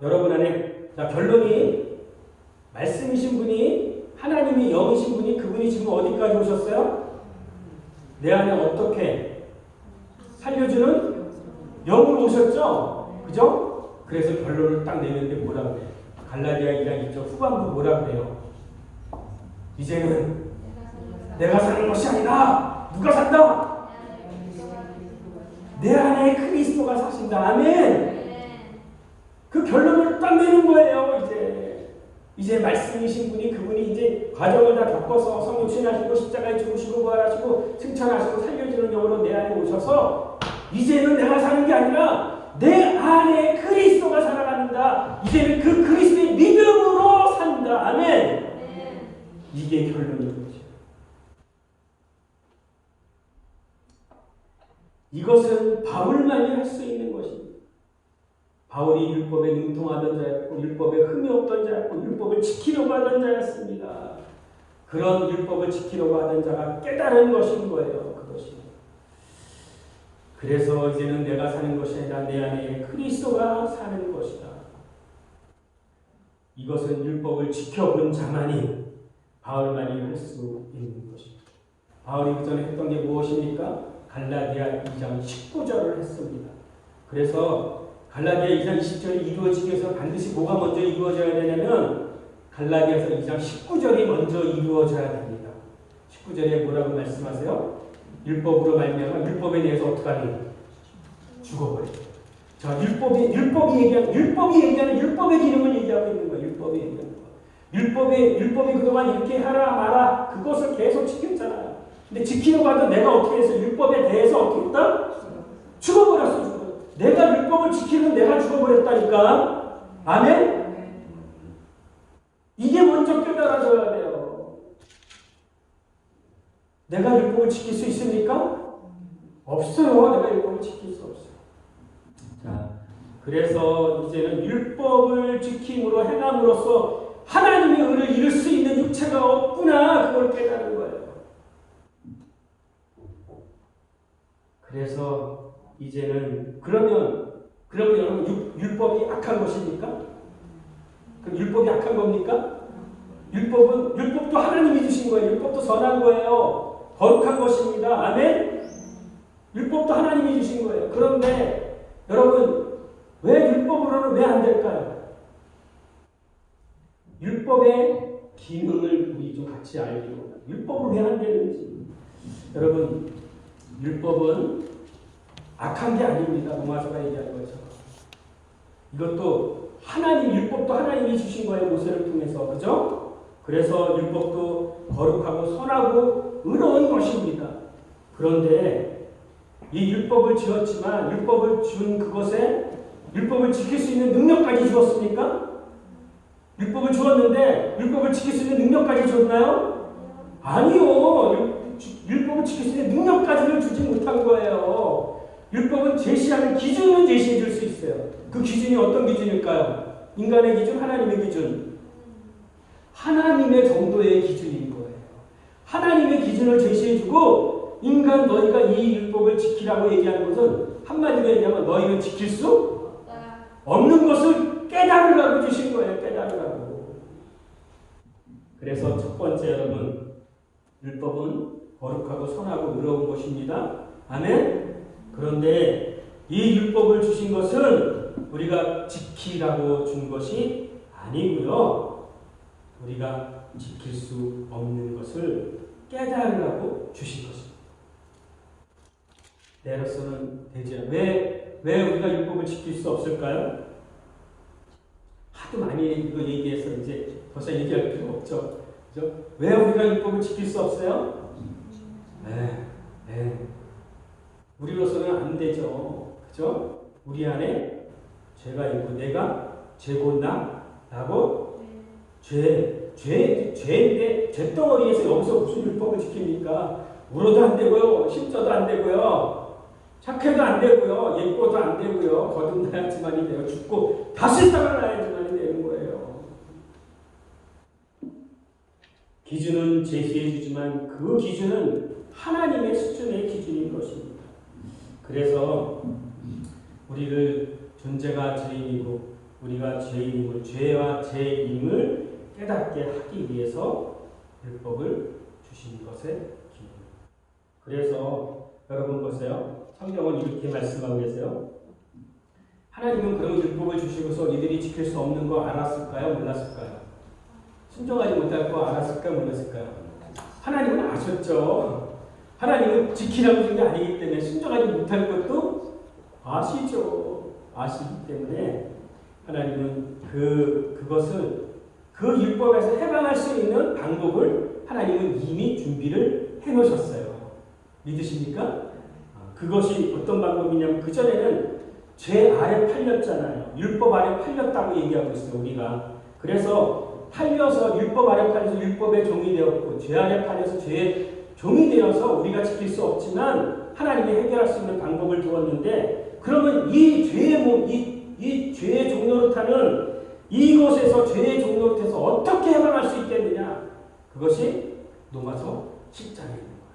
여러분 안에 결론이 말씀이신 분이 하나님이 영이신 분이 그분이 지금 어디까지 오셨어요? 내 안에 어떻게 살려주는 영으로 오셨죠? 그죠? 그래서 결론을 딱 내는데 뭐라 그래요? 갈라디아 2장 2절 후반부 뭐라 그래요? 이제는 내가 사는 것이 아니라 누가 산다? 내 안에 그리스도가 사신다. 아멘. 그 결론을 딱 내는 거예요. 이제 말씀이신 분이 그분이 이제 과정을 다 겪어서 성령 수행하시고 십자가에 죽으시고 부활하시고 승천하시고 살려주는 영으로 내 안에 오셔서 이제는 내가 사는 게 아니라 내 안에 그리스도가 살아간다. 이제는 그 그리스도의 믿음으로 산다. 아멘. 이게 결론인 거죠. 이것은 바울만이 할 수 있는 것입니다. 바울이 율법에 능통하던 자였고 율법에 흠이 없던 자였고 율법을 지키려고 하던 자였습니다. 그런 율법을 지키려고 하던 자가 깨달은 것인 거예요. 그것이. 그래서 이제는 내가 사는 것이 아니라 내 안에 그리스도가 사는 것이다. 이것은 율법을 지켜본 자만이 바울만이 할 수 있는 것입니다. 바울이 그 전에 했던 게 무엇입니까? 갈라디아 2장 19절을 했습니다. 그래서 갈라디아 2장 20절이 이루어지기 위해서 반드시 뭐가 먼저 이루어져야 되냐면 갈라디아서 2장 19절이 먼저 이루어져야 됩니다. 19절에 뭐라고 말씀하세요? 율법으로 말미암아 율법에 대해서 어떻게 하니? 죽어버려. 자, 율법이 얘기하는 율법의 기능을 얘기하고 있는 거예요. 율법이 얘기하는 거. 율법이 그동안 이렇게 하라 마라 그것을 계속 지켰잖아요. 근데 지키려고 하던 내가 어떻게 했어요? 율법에 대해서 어떻게 했다? 죽어버렸어. 내가 율법을 지키는 내가 죽어버렸다니까. 아멘? 이게 먼저 깨달아져야 돼요. 내가 율법을 지킬 수 있습니까? 없어요. 내가 율법을 지킬 수 없어요. 자, 그래서 이제는 율법을 지킴으로 행함으로써 하나님의 의를 이룰 수 있는 육체가 없구나. 그걸 깨달은 거예요. 그래서 이제는 그러면 여러분 율법이 악한 것입니까? 그럼 율법이 악한 겁니까? 율법도 하나님이 주신 거예요. 율법도 선한 거예요. 거룩한 것입니다. 아멘? 율법도 하나님이 주신 거예요. 그런데 여러분 왜 율법으로는 왜 안 될까요? 율법의 기능을 우리 좀 같이 알기로 율법은 왜 안 되는지. 여러분 율법은 악한 게 아닙니다. 로마서가 얘기하는 거죠. 이것도 율법도 하나님이 주신 거예요. 모세를 통해서. 그죠? 그래서 율법도 거룩하고 선하고 의로운 것입니다. 그런데 이 율법을 지었지만 율법을 준 그것에 율법을 지킬 수 있는 능력까지 주었습니까? 율법을 주었는데 율법을 지킬 수 있는 능력까지 줬나요? 아니요. 율법을 지킬 수 있는 능력까지는 주지 못한 거예요. 율법은 제시하는 기준은 제시해 줄 수 있어요. 그 기준이 어떤 기준일까요? 인간의 기준, 하나님의 기준. 하나님의 정도의 기준인 거예요. 하나님의 기준을 제시해 주고 인간 너희가 이 율법을 지키라고 얘기하는 것은 한마디로 얘기하면 너희는 지킬 수 없는 것을 깨달으라고 주신 거예요. 깨달으라고. 그래서 첫 번째 여러분 율법은 거룩하고 선하고 의로운 것입니다. 아멘? 그런데 이 율법을 주신 것은 우리가 지키라고 준 것이 아니고요. 우리가 지킬 수 없는 것을 깨달으라고 주신 것입니다. 내로서는 되지 않아요. 왜 우리가 율법을 지킬 수 없을까요? 하도 많이 이거 얘기해서 이제 더 이상 얘기할 필요 없죠. 그죠? 왜 우리가 율법을 지킬 수 없어요? 네. 우리로서는 안 되죠. 그죠? 우리 안에 죄가 있고 내가 죄고나 라고 죄인데 죄덩어리에서 여기서 무슨 율법을 지킵니까? 울어도 안 되고요. 힘줘도 안 되고요. 착해도 안 되고요. 예뻐도 안 되고요. 거듭나야지만이 돼요. 죽고 다시 살아나야지만이 되는 거예요. 기준은 제시해 주지만 그 기준은 하나님의 수준의 기준인 것입니다. 그래서 우리를 존재가 죄인이고 우리가 죄인임을 죄와 죄임을 깨닫게 하기 위해서 율법을 주신 것의 기능. 그래서 여러분 보세요. 성경은 이렇게 말씀하고 계세요. 하나님은 그러면 율법을 주시고서 이들이 지킬 수 없는 거 알았을까요? 몰랐을까요? 순종하지 못할 거 알았을까요? 몰랐을까요? 하나님은 아셨죠. 하나님은 지키라고 준 게 아니기 때문에 순종하지 못할 것도 아시죠. 아시기 때문에 하나님은 그것을 그 율법에서 해방할 수 있는 방법을 하나님은 이미 준비를 해놓으셨어요. 믿으십니까? 그것이 어떤 방법이냐면 그전에는 죄 아래 팔렸잖아요. 율법 아래 팔렸다고 얘기하고 있어요. 우리가. 그래서 팔려서 율법 아래 팔려서 율법의 종이 되었고 죄 아래 팔려서 죄의 종이 되어서 우리가 지킬 수 없지만 하나님이 해결할 수 있는 방법을 두었는데 그러면 이 죄의 몸, 이 죄의 종노릇하는 이곳에서 죄의 종노릇에서 어떻게 해방할 수 있겠느냐? 그것이 로마서 10장에 있는 거예요.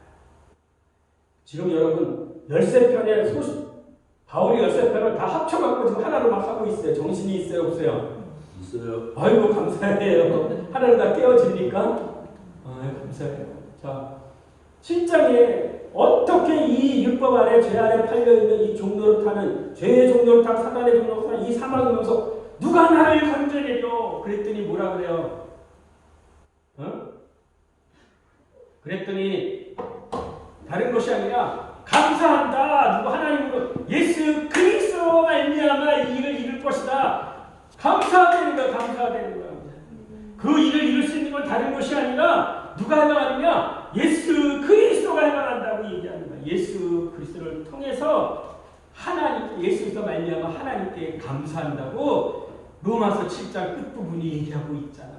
지금 여러분 13편의 바울이 13편을 다 합쳐갖고 지금 하나로 막 하고 있어요. 정신이 있어요? 없어요? 있어요. 아이고 감사해요. 하나로 다 깨어지니까 감사해요. 자, 7장에 어떻게 이 율법 아래 죄 아래 팔려있는 이 종노릇하는 죄의 종노릇하는 사단의 종노릇하는 이 사망의 면서 누가 나를 건져내려? 그랬더니 뭐라 그래요? 그랬더니 다른 것이 아니라 감사한다. 누구 하나님으로 예수 그리스도 말미암아 이 일을 이룰 것이다. 감사되는 거야. 감사되는 거야. 그 일을 이룰 수 있는 건 다른 것이 아니라 누가 해방하느냐? 예수 그리스도가 해방한다고 얘기하는 거야. 예수 그리스도를 통해서 하나님 예수 그리스도 말미암아 하나님께 감사한다고 로마서 7장 끝부분이 얘기하고 있잖아요.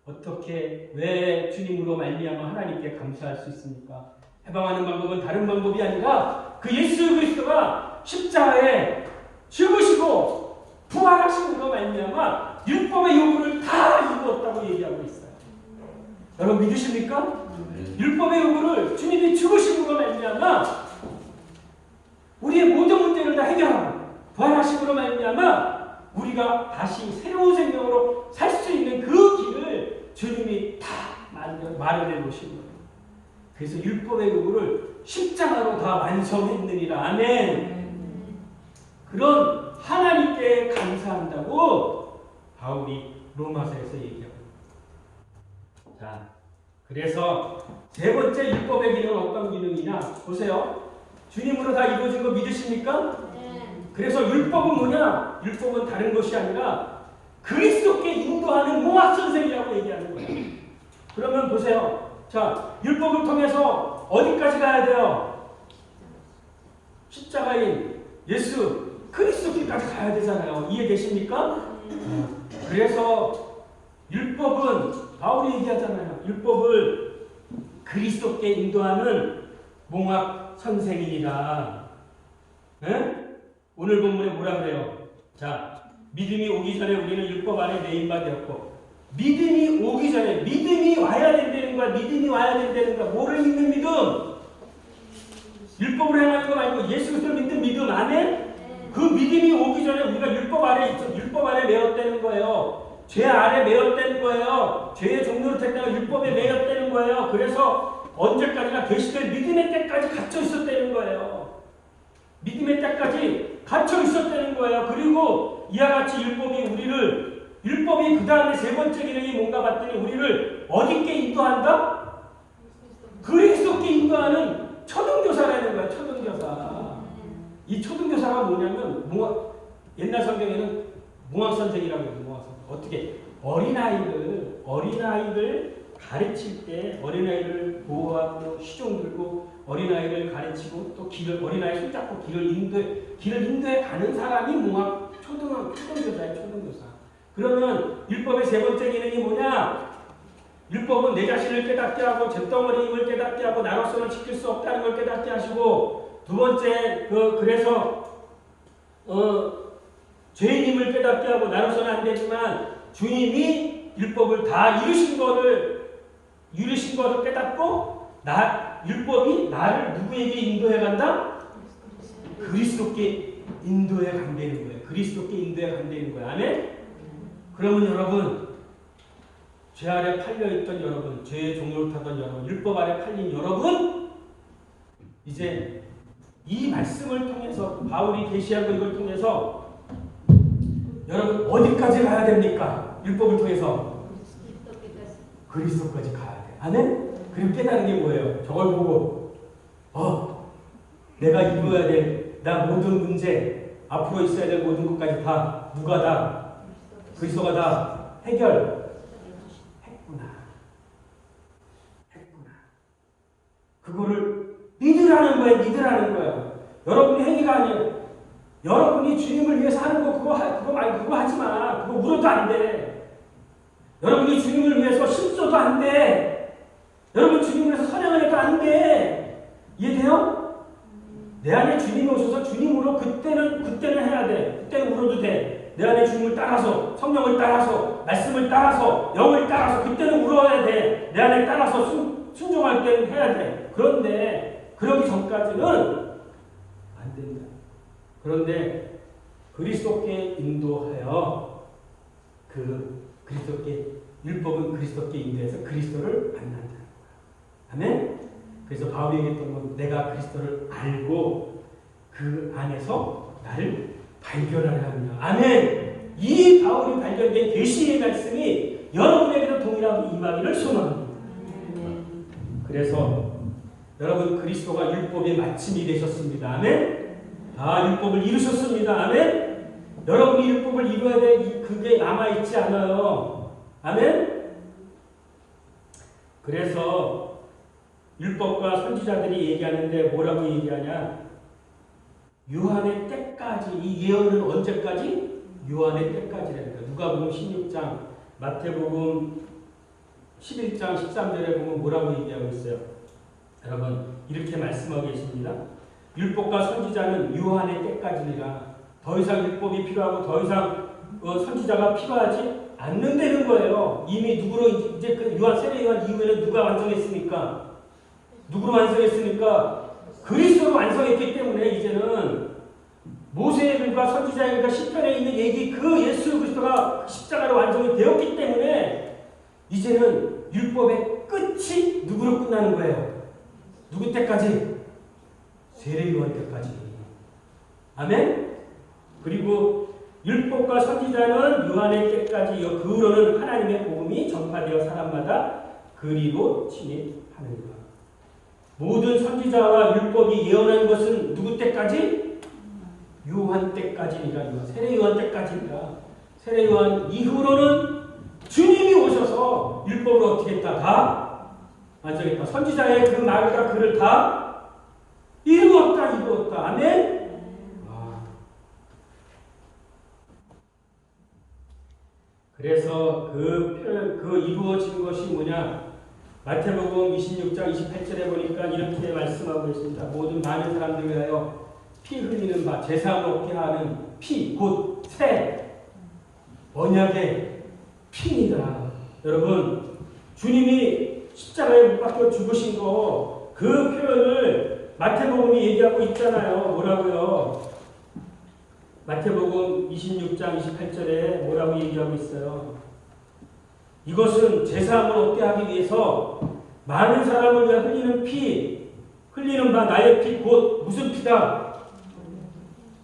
어떻게 왜 주님으로 말미암아 하나님께 감사할 수 있습니까? 해방하는 방법은 다른 방법이 아니라 그 예수 그리스도가 십자가에 죽으시고 부활하심으로 말미암아 율법의 요구를 다 이루었다고 얘기하고 있어요. 여러분 믿으십니까? 율법의 요구를 주님이 죽으심으로 말미암아 우리의 모든 문제를 다 해결하고 부활하심으로 말미암아 우리가 다시 새로운 생명으로 살 수 있는 그 길을 주님이 다 마련해 놓으신 거예요. 그래서 율법의 요구를 십자가로 다 완성했느니라. 아멘. 그런 하나님께 감사한다고 바울이 로마서에서 얘기하고 있습니다. 자, 그래서 세 번째 율법의 기능은 어떤 기능이냐? 보세요. 주님으로 다 이루어진 거 믿으십니까? 그래서 율법은 뭐냐? 율법은 다른 것이 아니라 그리스도께 인도하는 몽학선생이라고 얘기하는 거예요. 그러면 보세요. 자, 율법을 통해서 어디까지 가야 돼요? 십자가인 예수 그리스도께까지 가야 되잖아요. 이해되십니까? 그래서 율법은 바울이 얘기하잖아요. 율법을 그리스도께 인도하는 몽학선생이니라. 오늘 본문에 뭐라 그래요? 자, 믿음이 오기 전에 우리는 율법 안에 매인 바 되었고 믿음이 오기 전에 믿음이 와야 된다는 거야. 믿음이 와야 된다는 거야. 뭐를 믿는 믿음? 율법으로 행하는 거 말고 예수 그리스도를 믿는 믿음 안에 그 믿음이 오기 전에 우리가 율법 아래 매였다는 거예요. 죄 아래 매였다는 거예요. 죄의 종로를 택다가 율법에 매였다는 거예요. 그래서 언제까지나 계시될 믿음의 때까지 갇혀 있었다는 거예요. 믿음의 때까지 갇혀 있었다는 거예요. 그리고 이와 같이 율법이 그 다음에 세 번째 기능이 뭔가 봤더니 우리를 어디께 인도한다? 그리스도께 인도하는 초등교사라는 거야. 초등교사. 이 초등교사가 뭐냐면 옛날 성경에는 몽학선생이라고 해요. 몽학선생. 어떻게 어린아이를 가르칠 때 어린아이를 보호하고 시종 들고 어린아이를 가르치고 또 어린아이 손잡고 길을 인도해 가는 사람이 초등교사예요. 초등교사. 그러면 율법의 세 번째 기능이 뭐냐? 율법은 내 자신을 깨닫게 하고 잿덩어리임을 깨닫게 하고 나로서는 지킬 수 없다는 걸 깨닫게 하시고 두 번째 그래서 죄인임을 깨닫게 하고 나로서는 안 되지만 주님이 율법을 다 이루신 것을 깨닫고 율법이 나를 누구에게 인도해 간다? 그리스도께 인도해 간다는 거예요. 그리스도께 인도해 간다는 거예요. 아멘? 그러면 여러분 죄 아래 팔려있던 여러분, 죄의 종로를 타던 여러분, 율법 아래 팔린 여러분, 이제 이 말씀을 통해서 바울이 계시한 이걸 통해서 여러분 어디까지 가야 됩니까? 율법을 통해서 그리스도까지 가야 돼. 아멘? 그리고 깨달은 게 뭐예요? 저걸 보고 내가 이루어야 될 나 모든 문제, 앞으로 있어야 될 모든 것까지 다 누가 다 그리스도가 다 해결했구나. 그거를 믿으라는 거예요. 믿으라는 거예요. 여러분이 행위가 아니에요. 여러분이 주님을 위해서 하는 거 그거 하지 마. 그거 울어도 안 돼. 여러분이 주님을 위해서 힘써도 안 돼. 여러분 주님을 위해서 선행을 해도 안 돼. 이해돼요? 내 안에 주님이 오셔서 주님으로 그때는 해야 돼. 그때는 울어도 돼. 내 안에 주님을 따라서, 성령을 따라서, 말씀을 따라서, 영을 따라서 그때는 울어야 돼. 내 안에 따라서 순종할 때는 해야 돼. 그런데 그러기 전까지는 안 된다. 그런데 그리스도께 인도하여 그리스도께 율법은 그리스도께 인도해서 그리스도를 만난다는 거야. 아멘? 그래서 바울이 얘기했던 건 내가 그리스도를 알고 그 안에서 나를 발견하려 합니다. 아멘! 이 바울이 발견된 계시의 말씀이 여러분에게도 동일하게 임하기를 소망합니다. 그래서 여러분 그리스도가 율법의 마침이 되셨습니다. 아멘? 다 율법을 이루셨습니다. 아멘? 여러분이 율법을 이루어야 돼. 그게 남아있지 않아요. 아멘? 그래서 율법과 선지자들이 얘기하는데 뭐라고 얘기하냐? 유한의 때까지. 이 예언은 언제까지? 유한의 때까지라니까. 누가복음 16장, 마태복음 11장 13절에 보면 뭐라고 얘기하고 있어요? 여러분 이렇게 말씀하고 계십니다. 율법과 선지자는 유한의 때까지니라. 더 이상 율법이 필요하고 더 이상 선지자가 필요하지 않는다는 거예요. 이미 누구로 이제 그 세례 요한 이후에는 누가 완성했습니까? 누구로 완성했습니까? 그리스도로 완성했기 때문에 이제는 모세의 글과 선지자의 글과 시편에 있는 얘기 그 예수 그리스도가 십자가로 완성이 되었기 때문에 이제는 율법의 끝이 누구로 끝나는 거예요? 누구 때까지? 세례 요한 때까지. 아멘? 그리고 율법과 선지자는 요한의 때까지 그 후로는 하나님의 복음이 전파되어 사람마다 그리로 침입하는 것. 모든 선지자와 율법이 예언한 것은 누구 때까지? 요한 때까지니까. 세례 요한 때까지니까. 세례 요한 이후로는 주님이 오셔서 율법을 어떻게 했다? 다 완성했다. 선지자의 그 말과 글을 다 이루었다. 아멘? 그래서 그 이루어진 것이 뭐냐? 마태복음 26장 28절에 보니까 이렇게 말씀하고 있습니다. 모든 많은 사람들 위하여 피 흘리는 바, 제사함을 얻게 하는 피, 곧 새 언약의 피입니다. 여러분, 주님이 십자가에 못 박혀 죽으신 거, 그 표현을 마태복음이 얘기하고 있잖아요. 뭐라고요? 마태복음 26장 28절에 뭐라고 얘기하고 있어요? 이것은 제사함을 얻게 하기 위해서 많은 사람을 위해 흘리는 피, 흘리는 바 나의 피, 곧 무슨 피다?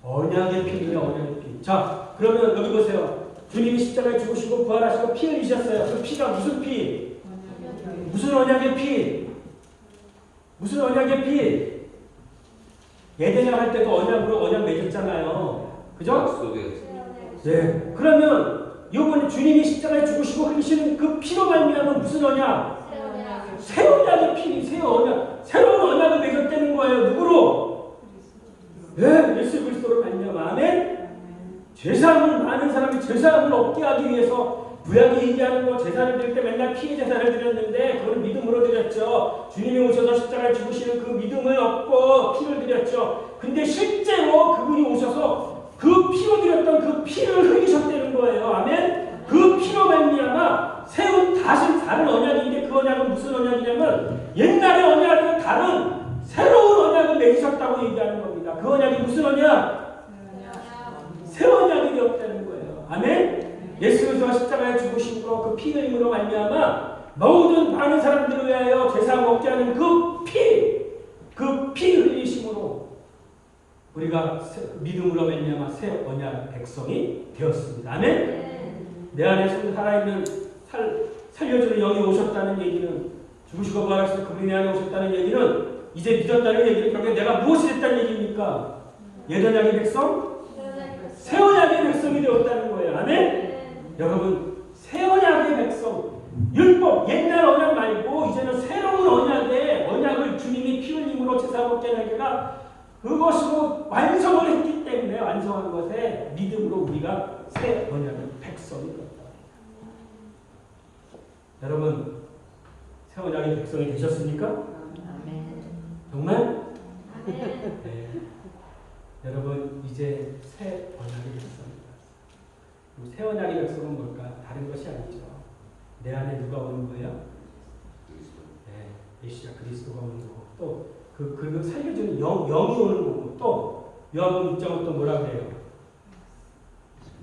언약의 피입니다. 언약의 피. 자, 그러면 여기 보세요. 주님이 십자가에 죽으시고 부활하시고 피 흘리셨어요. 그 피가 무슨 피? 무슨 언약의 피? 무슨 언약의 피? 예대냐 할 때도 언약 맺었잖아요. 그죠? 네. 그러면 이번에 주님이 십자가에 죽으시고 흘리시는 그 피로 말미암아 무슨 언약? 새 언약의 피, 새 언약, 새로운 언약을 맺었다는 거예요. 누구로? 네, 예수 그리스도로 말미암아. 아멘. 제사함을 많은 사람이 제사함을 얻게 하기 위해서 구약이 얘기하는 거 제사를 드릴 때 맨날 피의 제사를 드렸는데 그걸 믿음으로 드렸죠. 주님이 오셔서 십자가에 죽으시는 그 믿음을 얻고 피를 드렸죠. 근데 실제로 그분이 오셔서 그 피로 드렸던 그 피를 흘리셨다는 거예요. 아멘? 그 피로 말미암아 세운 다른 언약인데 그 언약은 무슨 언약이냐면 옛날의 언약과 다른 새로운 언약을 맺으셨다고 얘기하는 겁니다. 그 언약이 무슨 언약? 새 언약이 되었다는 거예요. 아멘? 예수께서 십자가에 죽으심으로 그 피 흘림으로 말미암아 모든 많은 사람들을 위하여 제사함 얻게 하는 그 피 흘리심으로 우리가 믿음으로 말미암아 새 언약 백성이 되었습니다. 아멘. 내 안에 살아있는 살려주는 영이 오셨다는 얘기는, 죽으시고 부활하셔서 그분이 내 안에 오셨다는 얘기는, 이제 믿었다는 얘기는 결국 내가 무엇이 됐다는 얘기입니까? 옛 언약의 백성? 새 언약의 백성이 되었다는 거예요. 아멘. 여러분, 새 언약의 백성, 율법, 옛날 언약 말고 이제는 새로운 언약을 주님이 피 흘림으로 제사 먹게 하기가 그것으로 완성을 했기 때문에 완성한 것에 믿음으로 우리가 새 언약의 백성이 되었다. 여러분, 새 언약의 백성이 되셨습니까? 아멘. 정말? 네. 여러분, 이제 새 언약의 백성입니다. 새 언약의 백성은 뭘까? 다른 것이 아니죠. 내 안에 누가 오는 거예요? 네, 메시아 그리스도가 오는 거고, 또 그 살려주는 영이 오는 거고, 또 요한복음 6장은 또 뭐라 그래요?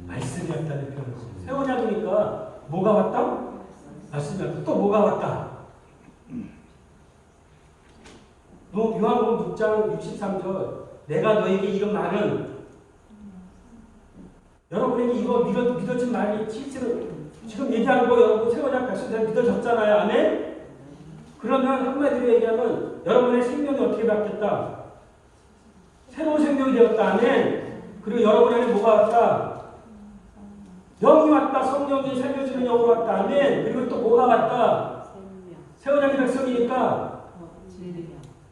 말씀이었다는 표현을 써요. 새 언약이니까 뭐가 왔다? 말씀이었다. 또 뭐가 왔다? 요한복음 6장 63절, 내가 너에게 이런 말은, 여러분에게 이거 믿어진 말이 실제로 지금 얘기한 거 여러분 새 언약 백성들 믿어졌잖아요. 아멘? 그러면 한마디로 얘기하면 여러분의 생명이 어떻게 바뀌었다? 새로운 생명이 되었다. 아멘? 그리고 여러분 안에 뭐가 왔다? 영이 왔다. 성령이 살려주는 영으로 왔다. 아멘? 그리고 또 뭐가 왔다? 새 언약의 백성이니까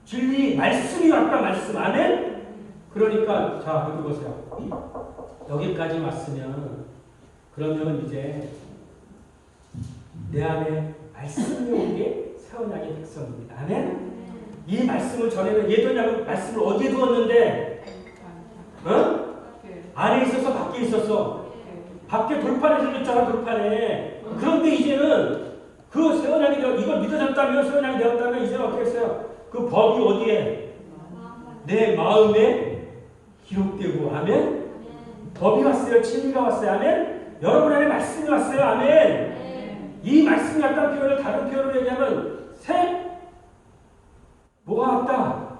진리, 말씀이 왔다. 말씀. 아멘? 그러니까 자, 여기 보세요. 여기까지 왔으면 그러면 이제 내 안에 말씀이 온 게 새 언약의 백성입니다. 아멘? 이 말씀을 전에는 옛 언약의 말씀을 어디에 두었는데? 안에 있어서 밖에 있었어. 밖에 돌판에 생겼잖아. 돌판에. 그런데 이제는 그 새 언약이 이걸 믿어졌다면, 새 언약이 되었다면 이제는 어떻게 했어요? 그 법이 어디에? 내 마음에 기록되고. 아멘? 법이 왔어요. 진리가 왔어요. 아멘? 여러분 안에 말씀이 왔어요. 아멘? 이 말씀이 왔다는 표현을 다른 표현으로 얘기하면 뭐가 왔다?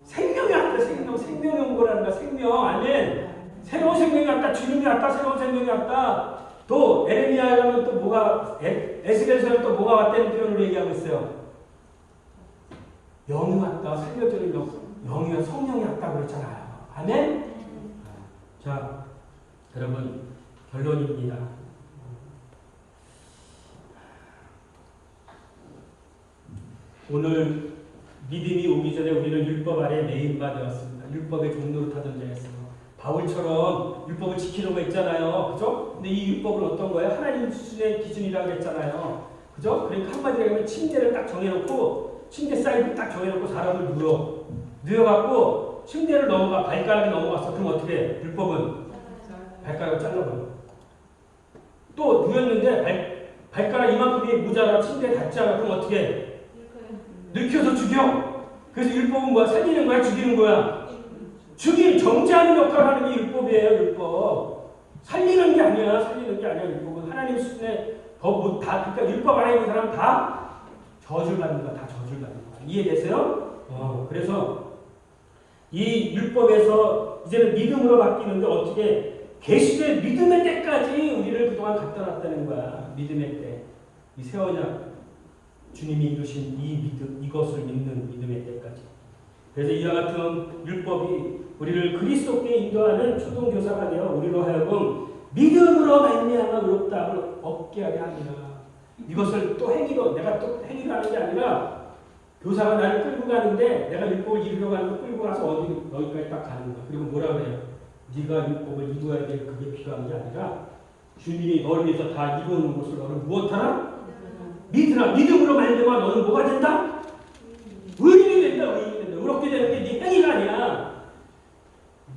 생명이 왔다. 생명이 온 거라는 거야. 생명. 아멘? 새로운 생명이 왔다. 주님이 왔다. 새로운 생명이 왔다. 또 에레미야에 가면 또 뭐가, 에스겔서는 또 뭐가 왔다는 표현으로 얘기하고 있어요. 영이 왔다. 살려주는 영이 성령이 왔다 그랬잖아요. 아멘? 자, 여러분, 결론입니다. 오늘 믿음이 오기 전에 우리는 율법 아래 매인 바 되었습니다. 율법의 종로를 타던 자였어요. 바울처럼 율법을 지키려고 했잖아요. 그죠? 근데 이 율법은 어떤 거예요? 하나님 수준의 기준이라고 했잖아요. 그죠? 그러니까 한마디로 하면 침대를 딱 정해놓고, 침대 사이즈를 딱 정해놓고 사람을 누워갖고 침대를 넘어가, 발가락이 넘어갔어. 그럼 어떻게 해? 율법은 발가락을 잘라버려. 또 누웠는데 발가락 이만큼이 모자라 침대에 닿지 않아. 그럼 어떻게 해? 늙혀서 죽여. 그래서 율법은 뭐야? 살리는 거야? 죽이는 거야? 정죄하는 역할을 하는 게 율법이에요. 율법. 살리는 게 아니야. 율법은 하나님 수준의 법, 그러니까 율법 안에 있는 사람 다 저주를 받는 거야. 다 저주를 받는 거야. 이해되세요? 그래서 이 율법에서 이제는 믿음으로 바뀌는데 어떻게 계시된 믿음의 때까지 우리를 그동안 갖다 놨다는 거야. 믿음의 때. 이 새 언약 주님이 이루신 이 믿음, 이것을 믿는 믿음의 때까지. 그래서 이와 같은 율법이 우리를 그리스도께 인도하는 초등교사가 되어 우리로 하여금 믿음으로 말미암아 의롭다함을 얻게 하게 하니라. 이것을 또 행위로, 내가 또 행위로 하는 게 아니라 교사가 나를 끌고 가는데 내가 율법을 이루려고 하는 거 끌고 가서 여기까지 딱 가는 거야. 그리고 뭐라 그래요? 네가 율법을 이루어야 될 그게 필요한 게 아니라 주님이 너를 위해서 다 이루는 것을 너는 무엇하라? 믿으라. 믿음으로 말미암아 너는 뭐가 된다? 의인이 된다. 의롭게 되는 게 네 행위가 아니야.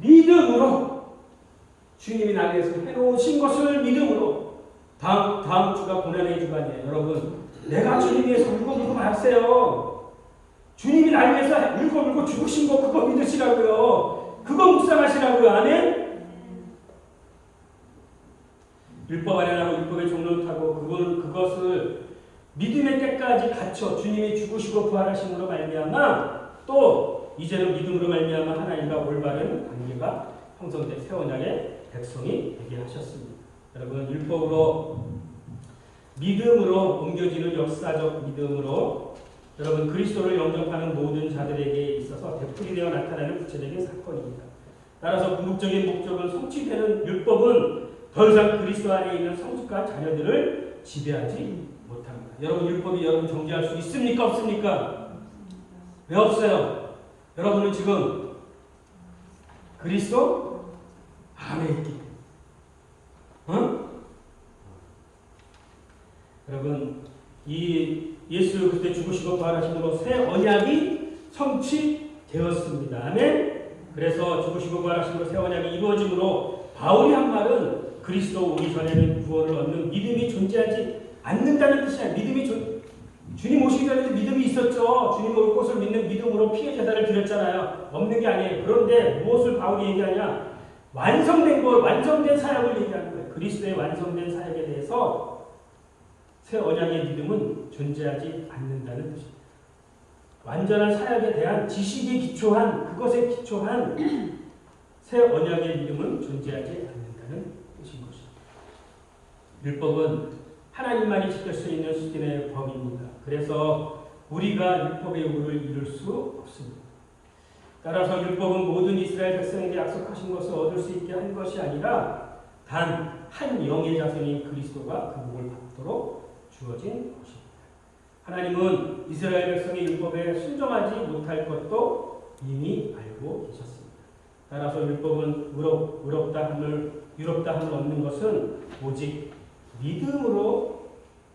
믿음으로 주님이 나를 위해서 해놓으신 것을 믿음으로. 다음 주가 고난의 주간이에요. 여러분, 내가 주님 위해서 울고 마세요. 주님이 나를 위해서 울고 죽으신 거 그거 믿으시라고요. 그거 묵상하시라고요. 아멘? 율법 아래 나고 율법의 종로를 타고 그것을 믿음의 때까지 갖춰 주님이 죽으시고 부활하심으로 말미암아 또 이제는 믿음으로 말미암아 하나님과 올바른 관계가 형성된 새 언약의 백성이 되게 하셨습니다. 여러분 율법으로 믿음으로 옮겨지는 역사적 믿음으로 여러분 그리스도를 영접하는 모든 자들에게 있어서 되풀이 되어 나타나는 구체적인 사건입니다. 따라서 궁극적인 목적은 성취되는 율법은 더 이상 그리스도 안에 있는 성숙한 자녀들을 지배하지 못합니다. 여러분 율법이 여러분 정죄할 수 있습니까? 없습니까? 왜 없어요? 여러분은 지금 그리스도 안에 있기 때문에 여러분 이 예수 그때 죽으시고 부활하심으로 새 언약이 성취되었습니다. 아멘. 그래서 죽으시고 부활하심으로 새 언약이 이루어짐으로 바울이 한 말은 그리스도 오기 전에는 구원을 얻는 믿음이 존재하지 않는다는 뜻이 아니에요. 믿음이 주님 오시기 전에도 믿음이 있었죠. 주님 올 것을 믿는 믿음으로 피해 제사를 드렸잖아요. 없는 게 아니에요. 그런데 무엇을 바울이 얘기하냐? 완성된 것, 완성된 사역을 얘기하는 거예요. 그리스도의 완성된 사역에 대해서 새 언약의 믿음은 존재하지 않는다는 뜻입니다. 완전한 사역에 대한 지식에 기초한 그것에 기초한 새 언약의 믿음은 존재하지 않는다는 뜻인 것입니다. 율법은 하나님만이 지킬 수 있는 수준의 법입니다. 그래서 우리가 율법의 요구를 이룰 수 없습니다. 따라서 율법은 모든 이스라엘 백성에게 약속하신 것을 얻을 수 있게 한 것이 아니라 단 한 영의 자손인 그리스도가 그 복을 받도록 주어진 것입니다. 하나님은 이스라엘 백성의 율법에 순종하지 못할 것도 이미 알고 계셨습니다. 따라서 율법은 의롭다 함을 얻는 것은 오직 믿음으로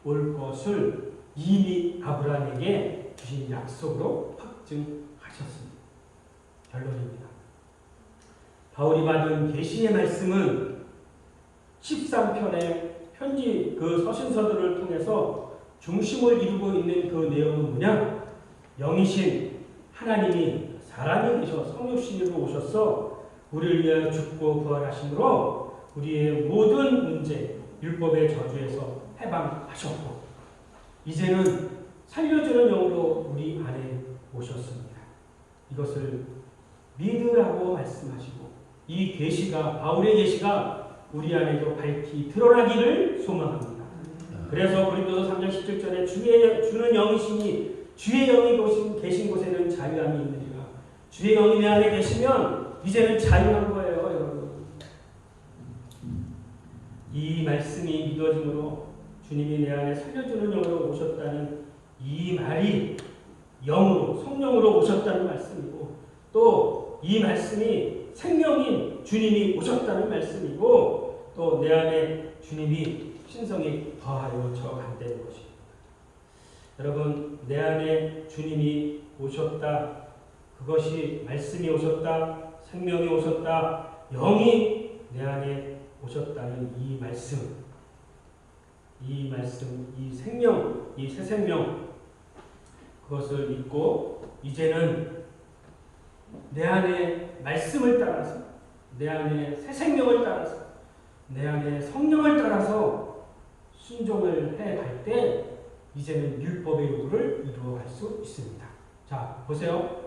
올 것을 이미 아브라함에게 주신 약속으로 확증하셨습니다. 결론입니다. 바울이 받은 계시의 말씀은 13편의 편지 그 서신서들을 통해서 중심을 이루고 있는 그 내용은 뭐냐? 영이신 하나님이 사람이 되셔 성육신으로 오셔서 우리를 위하여 죽고 부활하심으로 우리의 모든 문제, 율법의 저주에서 해방하셨고 이제는 살려주는 영으로 우리 안에 오셨습니다. 이것을 믿으라고 말씀하시고 이 계시가 바울의 계시가 우리 안에도 밝히 드러나기를 소망합니다. 그래서 고린도서 3장 17절에 주는 영이시니 주의 영이 계신 곳에는 자유함이 있느니라. 주의 영이 내 안에 계시면 이제는 자유한 거예요, 여러분. 이 말씀이 믿어짐으로 주님이 내 안에 살려주는 영으로 오셨다는 이 말이 영으로, 성령으로 오셨다는 말씀이고 또 이 말씀이 생명인 주님이 오셨다는 말씀이고 또 내 안에 주님이 신성이 더하여 저간다는 것입니다. 여러분 내 안에 주님이 오셨다. 그것이 말씀이 오셨다. 생명이 오셨다. 영이 내 안에 오셨다는 이 말씀, 이 생명, 이 새 생명 그것을 믿고 이제는 내 안에 말씀을 따라서 내 안에 새 생명을 따라서 내 안에 성령을 따라서 순종을 해갈 때 이제는 율법의 요구를 이루어갈 수 있습니다. 자, 보세요.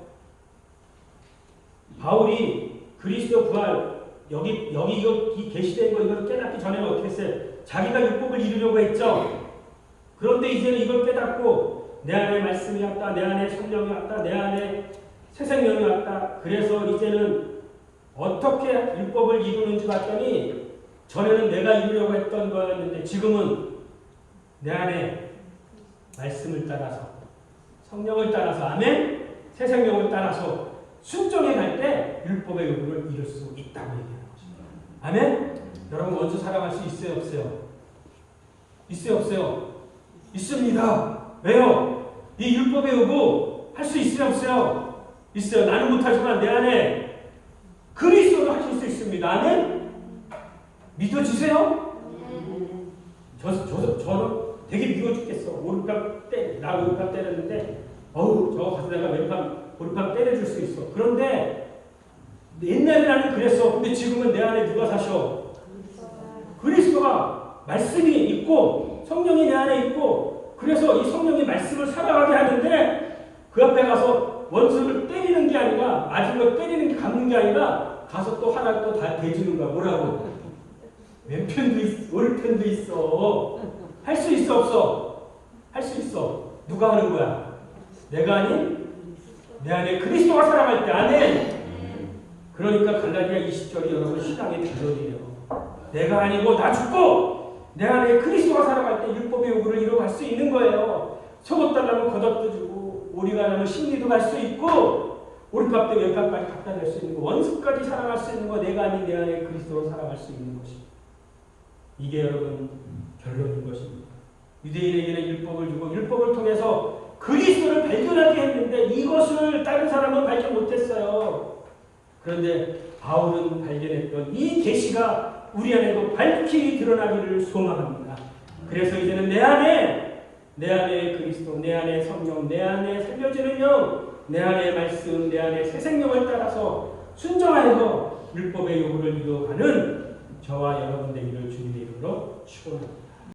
바울이 그리스도 부활 여기 이 계시된 거 이걸 깨닫기 전에는 어떻게 했어요? 자기가 율법을 이루려고 했죠. 그런데 이제는 이걸 깨닫고 내 안에 말씀이 왔다, 내 안에 성령이 왔다, 내 안에 새 생명이 왔다. 그래서 이제는 어떻게 율법을 이루는지 봤더니 전에는 내가 이루려고 했던 거였는데 지금은 내 안에 말씀을 따라서 성령을 따라서 아멘? 새 생명을 따라서 순종해 갈 때 율법의 요구를 이룰 수 있다고 얘기하는 것입니다. 아멘? 여러분 원수 사랑할 수 있어요? 없어요? 있어요? 없어요? 있습니다. 왜요? 이 율법의 요구 할 수 있어요? 없어요? 있어요. 나는 못하지만 내 안에 그리스도로 하실 수 있습니다. 아멘? 믿어지세요? 저는 되게 미워 죽겠어. 오른팔 때렸는데 저거 가서 내가 오른팔 때려줄 수 있어. 그런데 옛날에 나는 그랬어. 근데 지금은 내 안에 누가 사셔? 그리스도가 말씀이 있고 성령이 내 안에 있고 그래서 이 성령이 말씀을 살아가게 하는데 그 앞에 가서 원수를 때리는 게 아니라 맞은 걸 때리는 게 감는 게 아니라 가서 또 하나 또 다 대주는 거야. 뭐라고? 왼편도 있어, 오른편도 있어. 할 수 있어 없어? 할 수 있어. 누가 하는 거야? 내가 아닌 내 안에 그리스도가 살아갈 때 아멘. 그러니까 갈라디아 20절이 여러분 신앙의 비전이에요. 내가 아니고 나 죽고 내 안에 그리스도가 살아갈 때 율법의 요구를 이뤄갈 수 있는 거예요. 속옷 달라면 겉옷도 주고 오리가 나면 심리도 갈 수 있고 오리밥 때 왼밥까지 갖다 댈 수 있는 거 원수까지 사랑할 수 있는 거 내가 아닌 내 안에 그리스도로 살아갈 수 있는 것입니다. 이게 여러분 결론인 것입니다. 유대인에게는 율법을 주고 율법을 통해서 그리스도를 발견하게 했는데 이것을 다른 사람은 발견 못했어요. 그런데 바울은 발견했던 이 계시가 우리 안에도 밝히 드러나기를 소망합니다. 그래서 이제는 내 안에 그리스도, 내 안에 성령, 내 안에 살려지는 영, 내 안에 말씀, 내 안에 새 생명을 따라서 순종하여서 율법의 요구를 이루어가는 저와 여러분 되기를 주님의 이름으로 축원합니다.